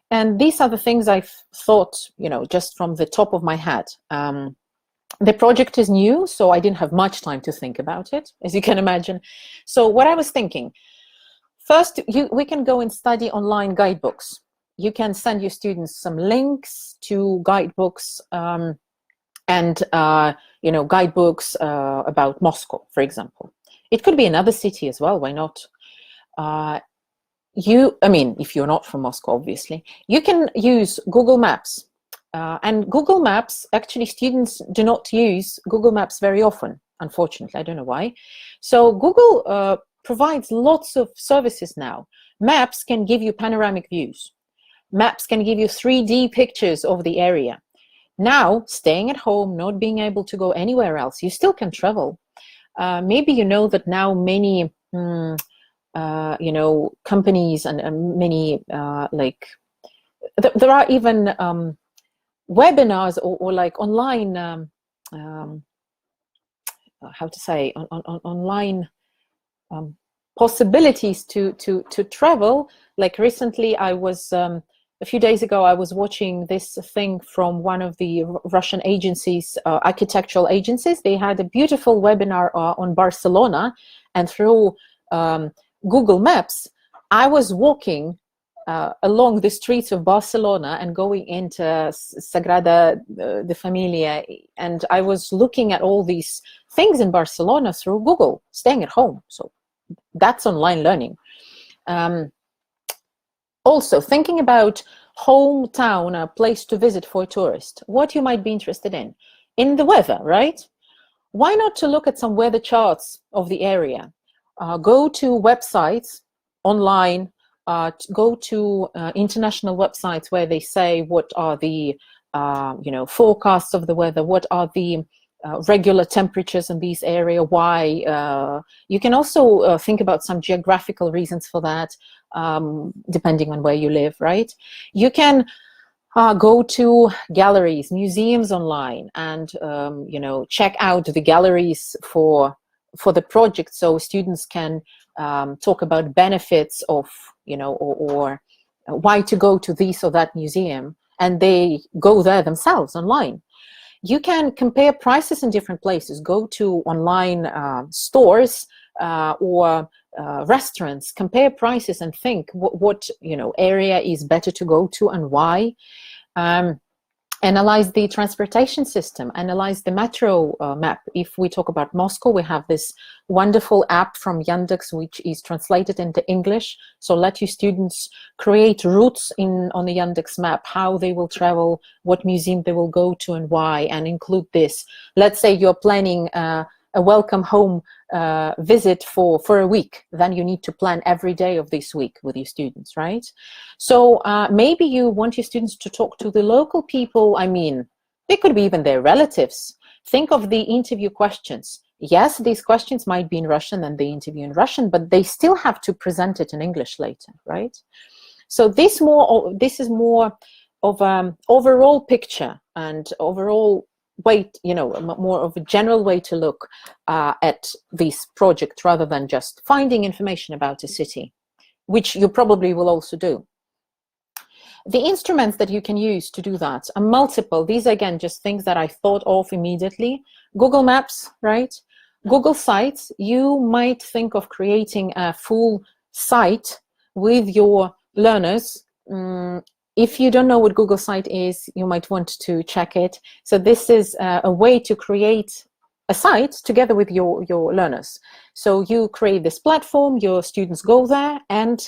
And these are the things I've thought, just from the top of my head. The project is new, so I didn't have much time to think about it, as you can imagine. So what I was thinking, first, we can go and study online guidebooks. You can send your students some links to guidebooks and guidebooks about Moscow, for example. It could be another city as well, why not? If you're not from Moscow, obviously, you can use Google Maps. And Google Maps, actually, students do not use Google Maps very often, unfortunately. I don't know why. So Google provides lots of services now. Maps can give you panoramic views. Maps can give you 3D pictures of the area. Now, staying at home, not being able to go anywhere else, you still can travel. Maybe you know that now many companies and many there are even webinars or like online online possibilities to travel. Like recently, I was a few days ago, I was watching this thing from one of the Russian agencies, architectural agencies. They had a beautiful webinar on Barcelona, and through Google Maps, I was walking along the streets of Barcelona and going into Sagrada de Familia, and I was looking at all these things in Barcelona through Google, staying at home. So that's online learning. Also, thinking about hometown, a place to visit for a tourist, what you might be interested in the weather, right? Why not to look at some weather charts of the area? Go to websites online, go to international websites where they say what are the forecasts of the weather, what are the regular temperatures in this area, why. You can also think about some geographical reasons for that, depending on where you live, right? You can go to galleries, museums online, and check out the galleries for the project, so students can talk about benefits of, or why to go to this or that museum, and they go there themselves online. You can compare prices in different places, go to online stores or restaurants, compare prices and think what area is better to go to and why. Analyze the transportation system, analyze the metro map. If we talk about Moscow, we have this wonderful app from Yandex, which is translated into English. So let your students create routes on the Yandex map, how they will travel, what museum they will go to and why, and include this. Let's say you're planning a welcome home visit for a week, then you need to plan every day of this week with your students, right? So maybe you want your students to talk to the local people. I mean, they could be even their relatives. Think of the interview questions. Yes, these questions might be in Russian and they interview in Russian, but they still have to present it in English later, right? So this is more of an overall picture and overall way, more of a general way to look at this project rather than just finding information about a city, which you probably will also do. The instruments that you can use to do that are multiple. These are, again, just things that I thought of immediately. Google Maps, right? Google Sites. You might think of creating a full site with your learners. If you don't know what Google Site is, you might want to check it. So this is a way to create a site together with your learners. So you create this platform, your students go there and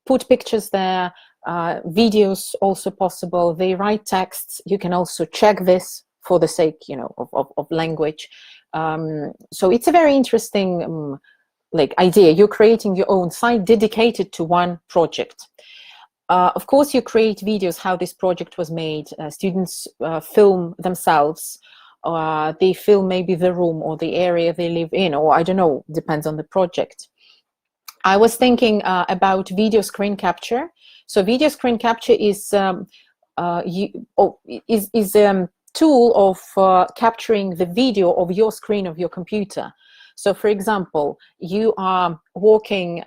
put pictures there, videos also possible. They write texts. You can also check this for the sake, of language. So it's a very interesting idea. You're creating your own site dedicated to one project. Of course, you create videos how this project was made. Students film themselves. They film maybe the room or the area they live in, or I don't know, depends on the project. I was thinking about video screen capture. So video screen capture is tool of capturing the video of your screen of your computer. So for example, you are walking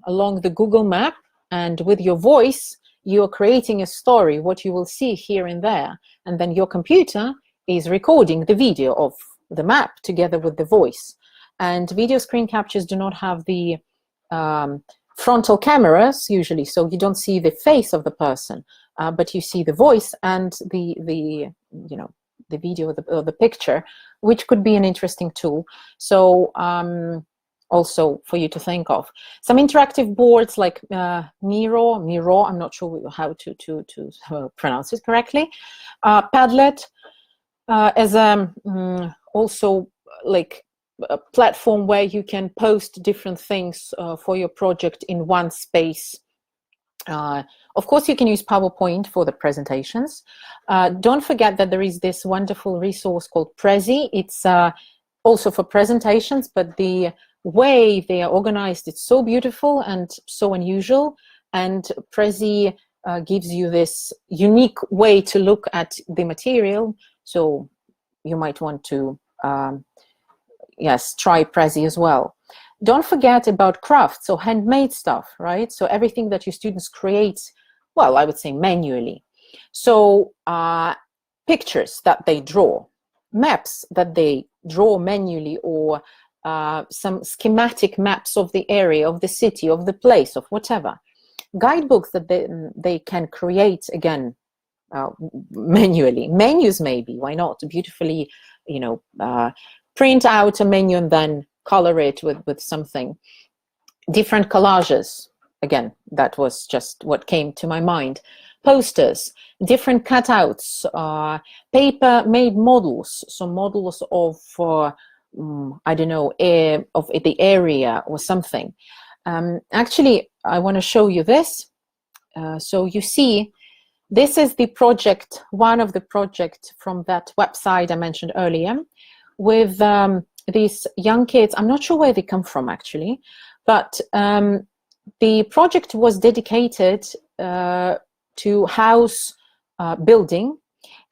along the Google map, and with your voice, you're creating a story, what you will see here and there. And then your computer is recording the video of the map together with the voice. And video screen captures do not have the frontal cameras usually, so you don't see the face of the person, but you see the voice and the video or the picture, which could be an interesting tool. So also for you to think of. Some interactive boards like Miro, I'm not sure how to pronounce it correctly. Padlet as also like a platform where you can post different things for your project in one space. Of course, you can use PowerPoint for the presentations. Don't forget that there is this wonderful resource called Prezi. It's also for presentations, but the way they are organized, it's so beautiful and so unusual. And Prezi gives you this unique way to look at the material. So you might want to yes, try Prezi as well. Don't forget about crafts or handmade stuff, right? So everything that your students create, well, I would say manually. So pictures that they draw, maps that they draw manually, or some schematic maps of the area, of the city, of the place, of whatever. Guidebooks that they can create, again, manually. Menus maybe, why not? Beautifully, print out a menu and then color it with something. Different collages, again, that was just what came to my mind. Posters, different cutouts, paper-made models, so models of, I don't know, of the area or something. Actually, I want to show you this. So you see, this is the project, one of the projects from that website I mentioned earlier, with these young kids. I'm not sure where they come from actually, but the project was dedicated to house building,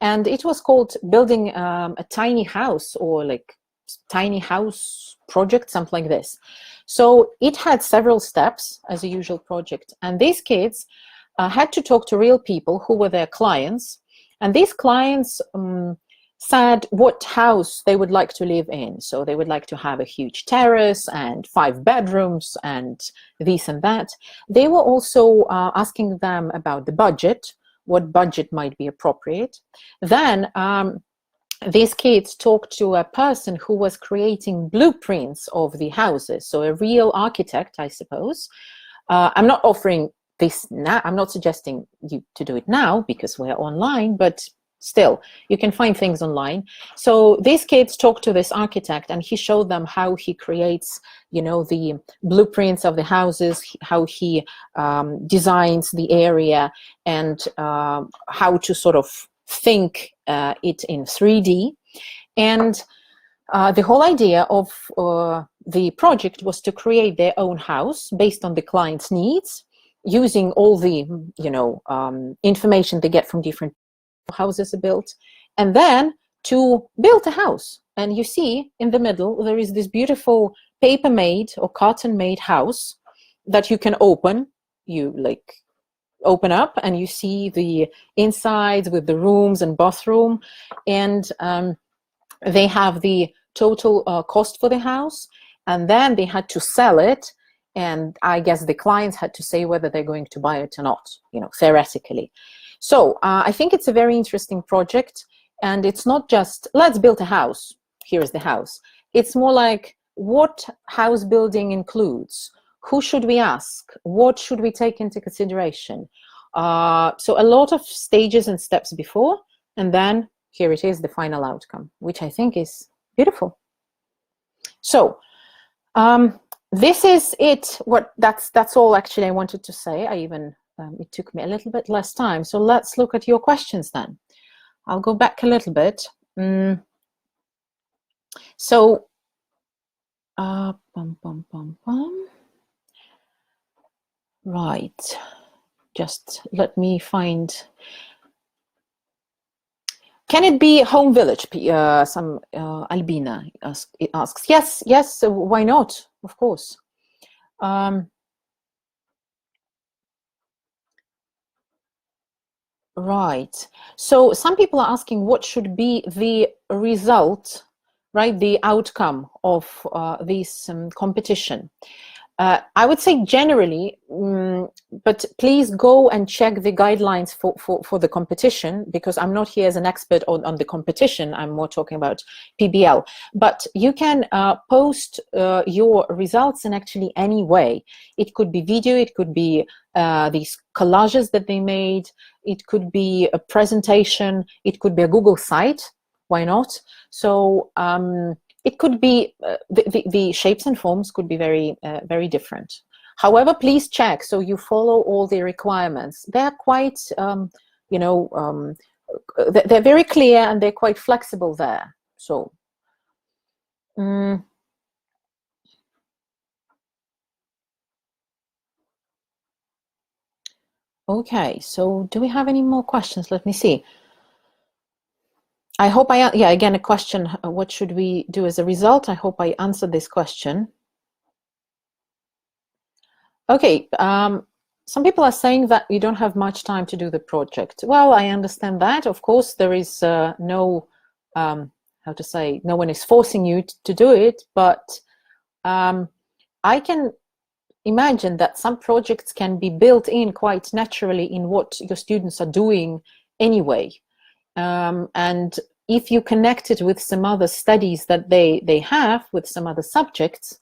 and it was called building a tiny house, or like tiny house project, something like this. So it had several steps as a usual project, and these kids had to talk to real people who were their clients, and these clients said what house they would like to live in. So they would like to have a huge terrace and 5 bedrooms and this and that. They were also asking them about the budget, what budget might be appropriate. Then these kids talked to a person who was creating blueprints of the houses, so a real architect, I suppose. I'm not offering this now, I'm not suggesting you to do it now because we're online, but still, you can find things online. So these kids talked to this architect, and he showed them how he creates, the blueprints of the houses, how he designs the area, and how to sort of think it in 3D. And the whole idea of the project was to create their own house based on the client's needs, using all the, information they get from different houses are built, and then to build a house. And you see in the middle there is this beautiful paper made or carton made house that you can open. You open up and you see the insides with the rooms and bathroom, and they have the total cost for the house, and then they had to sell it, and I guess the clients had to say whether they're going to buy it or not, theoretically. So I think it's a very interesting project, and it's not just let's build a house, here's the house. It's more like what house building includes, who should we ask, what should we take into consideration. So a lot of stages and steps before, and then here it is, the final outcome, which I think is beautiful. So this is it. That's all actually I wanted to say. I even it took me a little bit less time. So let's look at your questions then. I'll go back a little bit. So, Right, just let me find. Can it be home village? Some Albina asks. Yes, yes. Why not? Of course. Right. So some people are asking what should be the result, right? The outcome of this competition. I would say generally, but please go and check the guidelines for the competition, because I'm not here as an expert on the competition. I'm more talking about PBL. But you can post your results in actually any way. It could be video, it could be these collages that they made, it could be a presentation, it could be a Google site. Why not? So it could be the shapes and forms could be very very different. However, please check so you follow all the requirements. They're quite you know, they're very clear and they're quite flexible there. So okay, so do we have any more questions? Let me see. I hope yeah, again, a question, what should we do as a result? I hope I answered this question. Okay, some people are saying that you don't have much time to do the project. Well, I understand that. Of course, there is no, how to say, no one is forcing you to do it, but I can imagine that some projects can be built in quite naturally in what your students are doing anyway. And if you connect it with some other studies that they have, with some other subjects,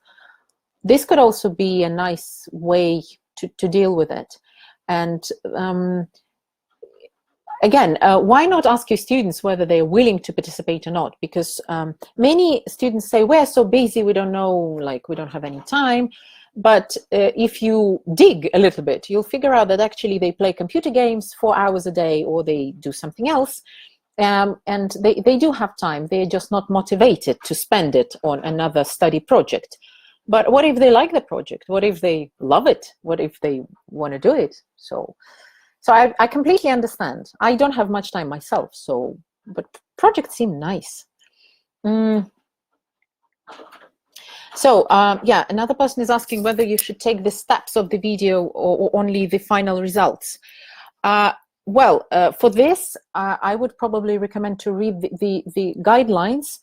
this could also be a nice way to deal with it. And again, why not ask your students whether they're willing to participate or not? Because many students say, we're so busy, we don't know, like we don't have any time. But if you dig a little bit, you'll figure out that actually they play computer games 4 hours a day, or they do something else. And they do have time. They're just not motivated to spend it on another study project. But what if they like the project? What if they love it? What if they want to do it? So I completely understand. I don't have much time myself, so, but projects seem nice. So yeah, another person is asking whether you should take the steps of the video or only the final results. Well, for this, I would probably recommend to read the guidelines.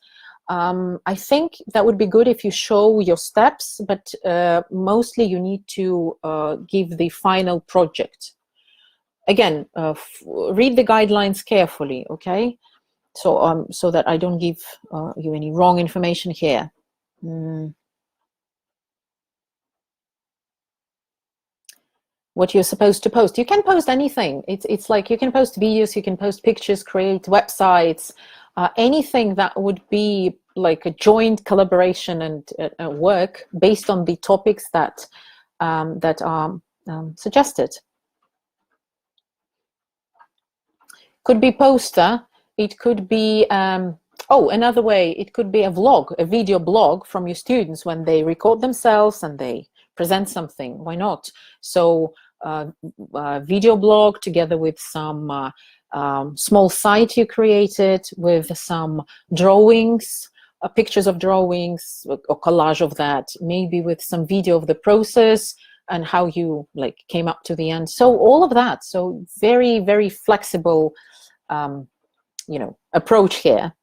I think that would be good if you show your steps, but mostly you need to give the final project. Again, read the guidelines carefully, okay? So so that I don't give you any wrong information here. What you're supposed to post. You can post anything. It's like you can post videos, you can post pictures, create websites, anything that would be like a joint collaboration and work based on the topics that that are suggested. Could be poster. It could be oh, another way. It could be a vlog, a video blog from your students when they record themselves and they present something. Why not? So video blog together with some small site you created with some drawings, pictures of drawings, or collage of that, maybe with some video of the process and how you like came up to the end. So all of that. So very, very flexible, you know, approach here.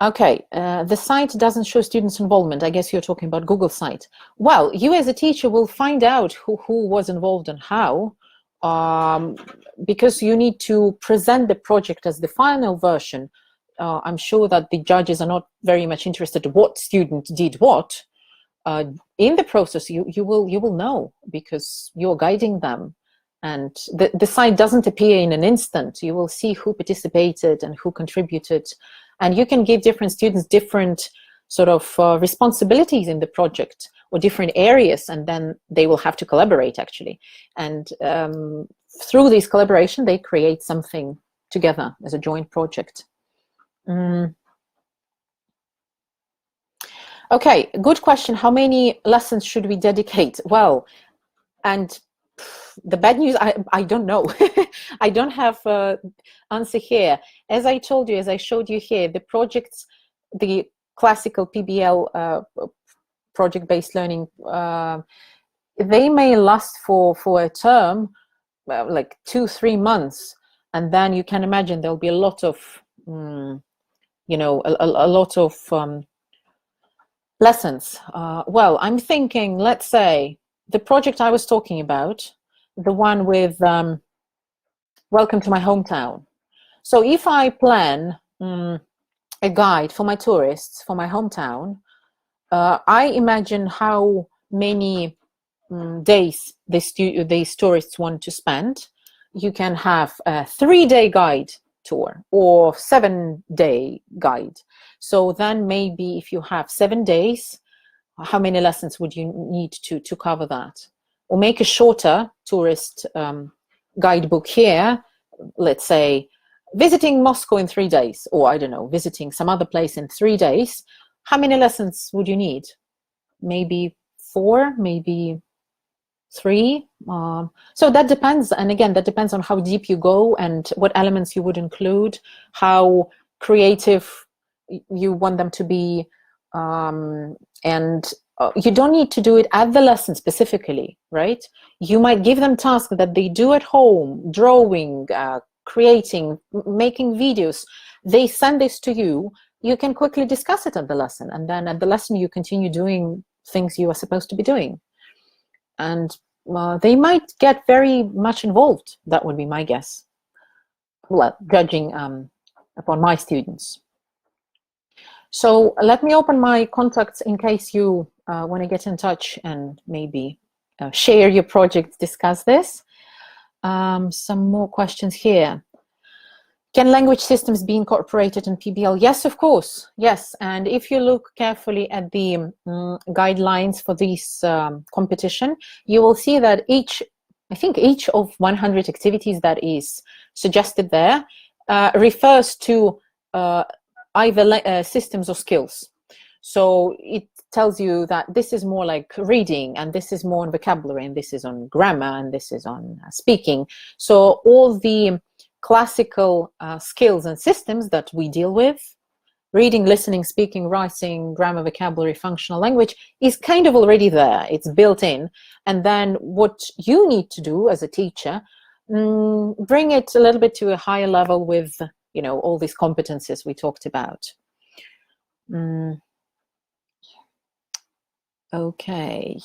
Okay, the site doesn't show students' involvement. I guess you're talking about Google site. Well, you as a teacher will find out who was involved and how, because you need to present the project as the final version. I'm sure that the judges are not very much interested in what student did what. In the process, you will know because you're guiding them. And the site doesn't appear in an instant. You will see who participated and who contributed. And you can give different students different sort of responsibilities in the project or different areas, and then they will have to collaborate actually. And through this collaboration, they create something together as a joint project. Okay, good question. How many lessons should we dedicate? Well, and the bad news, I don't know. I don't have answer here. As I told you, as I showed you here, the projects, the classical PBL project-based learning, they may last for a term, like 2-3 months, and then you can imagine there'll be a lot of, you know, a lot of lessons. Well, I'm thinking, let's say, the project I was talking about, the one with Welcome to My Hometown. So if I plan a guide for my tourists for my hometown, I imagine how many days these tourists want to spend. You can have a 3-day guide tour or 7-day guide. So then maybe if you have 7 days, how many lessons would you need to cover that? Or make a shorter tourist guidebook here, let's say visiting Moscow in 3 days, or I don't know, visiting some other place in 3 days. How many lessons would you need? Maybe 4, maybe 3. So that depends, and again, that depends on how deep you go and what elements you would include, how creative you want them to be, and you don't need to do it at the lesson specifically, right? You might give them tasks that they do at home, drawing, creating, making videos. They send this to you. You can quickly discuss it at the lesson, and then at the lesson you continue doing things you are supposed to be doing. And they might get very much involved. That would be my guess. Well, judging upon my students. So let me open my contacts in case you want to get in touch and maybe share your project, discuss this. Some more questions here. Can language systems be incorporated in PBL? Yes, of course. Yes. And if you look carefully at the guidelines for this competition, you will see that I think each of 100 activities that is suggested there refers to either systems or skills. So it tells you that this is more like reading, and this is more on vocabulary, and this is on grammar, and this is on speaking. So all the classical skills and systems that we deal with, reading, listening, speaking, writing, grammar, vocabulary, functional language, is kind of already there. It's built in. And then what you need to do as a teacher, bring it a little bit to a higher level with, you know, all these competencies we talked about. Okay.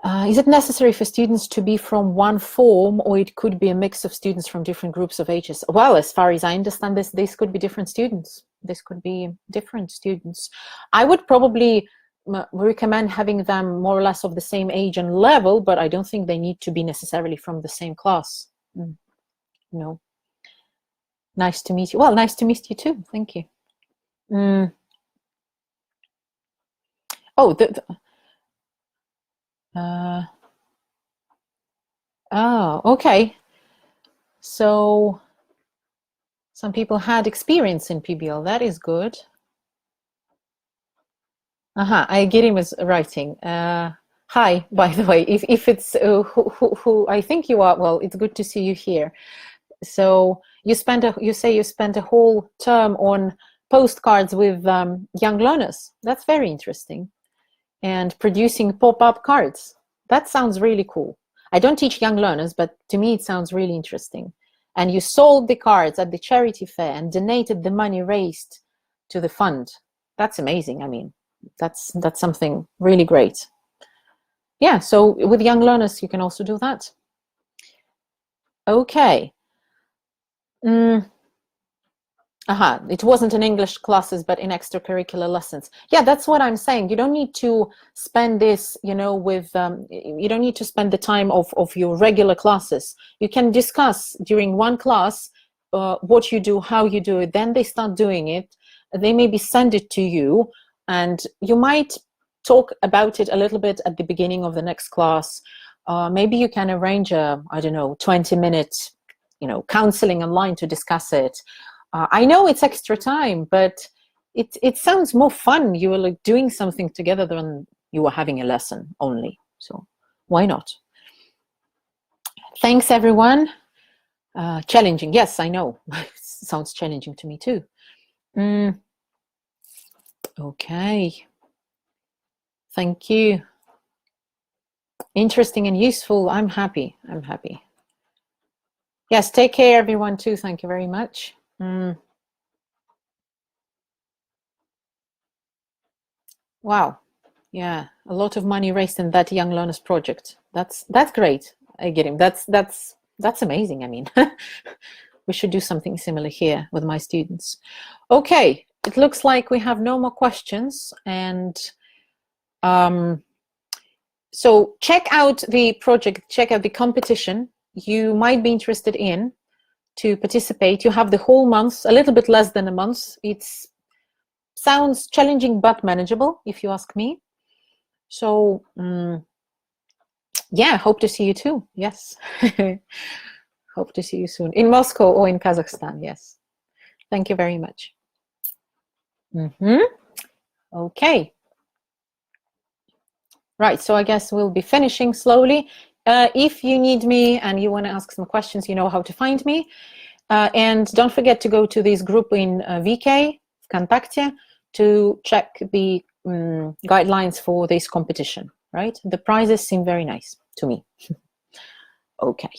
Is it necessary for students to be from one form, or it could be a mix of students from different groups of ages? Well, as far as I understand this could be different students. This could be different students. I would probably recommend having them more or less of the same age and level, but I don't think they need to be necessarily from the same class. No. Nice to meet you. Well, nice to meet you too. Thank you. Oh, oh, okay. So some people had experience in PBL. That is good. I get him as writing. Hi, by the way, if it's who I think you are, well, it's good to see you here. So you say you spent a whole term on postcards with young learners. That's very interesting. And producing pop-up cards. That sounds really cool. I don't teach young learners, but to me it sounds really interesting. And you sold the cards at the charity fair and donated the money raised to the fund. That's amazing. I mean, that's something really great. Yeah, so with young learners, you can also do that. Okay. It wasn't in English classes, but in extracurricular lessons. Yeah, that's what I'm saying. You don't need to spend this, you know, with, you don't need to spend the time of your regular classes. You can discuss during one class what you do, how you do it. Then they start doing it. They maybe send it to you, and you might talk about it a little bit at the beginning of the next class. Maybe you can arrange a, I don't know, 20-minute, you know, counseling online to discuss it. I know it's extra time, but it sounds more fun. You were like doing something together than you were having a lesson only. So why not? Thanks, everyone. Challenging. Yes, I know. Sounds challenging to me too. Okay. Thank you. Interesting and useful. I'm happy. I'm happy. Yes, take care, everyone, too. Thank you very much. Wow. Yeah, a lot of money raised in that Young Learners project. That's great. I get him. That's amazing. I mean, we should do something similar here with my students. Okay, it looks like we have no more questions, and so check out the project, check out the competition you might be interested in to participate. You have the whole month, a little bit less than a month. It sounds challenging but manageable, if you ask me. So yeah, hope to see you too. Yes. Hope to see you soon in Moscow or in Kazakhstan. Yes. Thank you very much. Okay. Right, so I guess we'll be finishing slowly. If you need me and you want to ask some questions, you know how to find me. And don't forget to go to this group in VK, Vkontakte, to check the guidelines for this competition, right? The prizes seem very nice to me. Okay.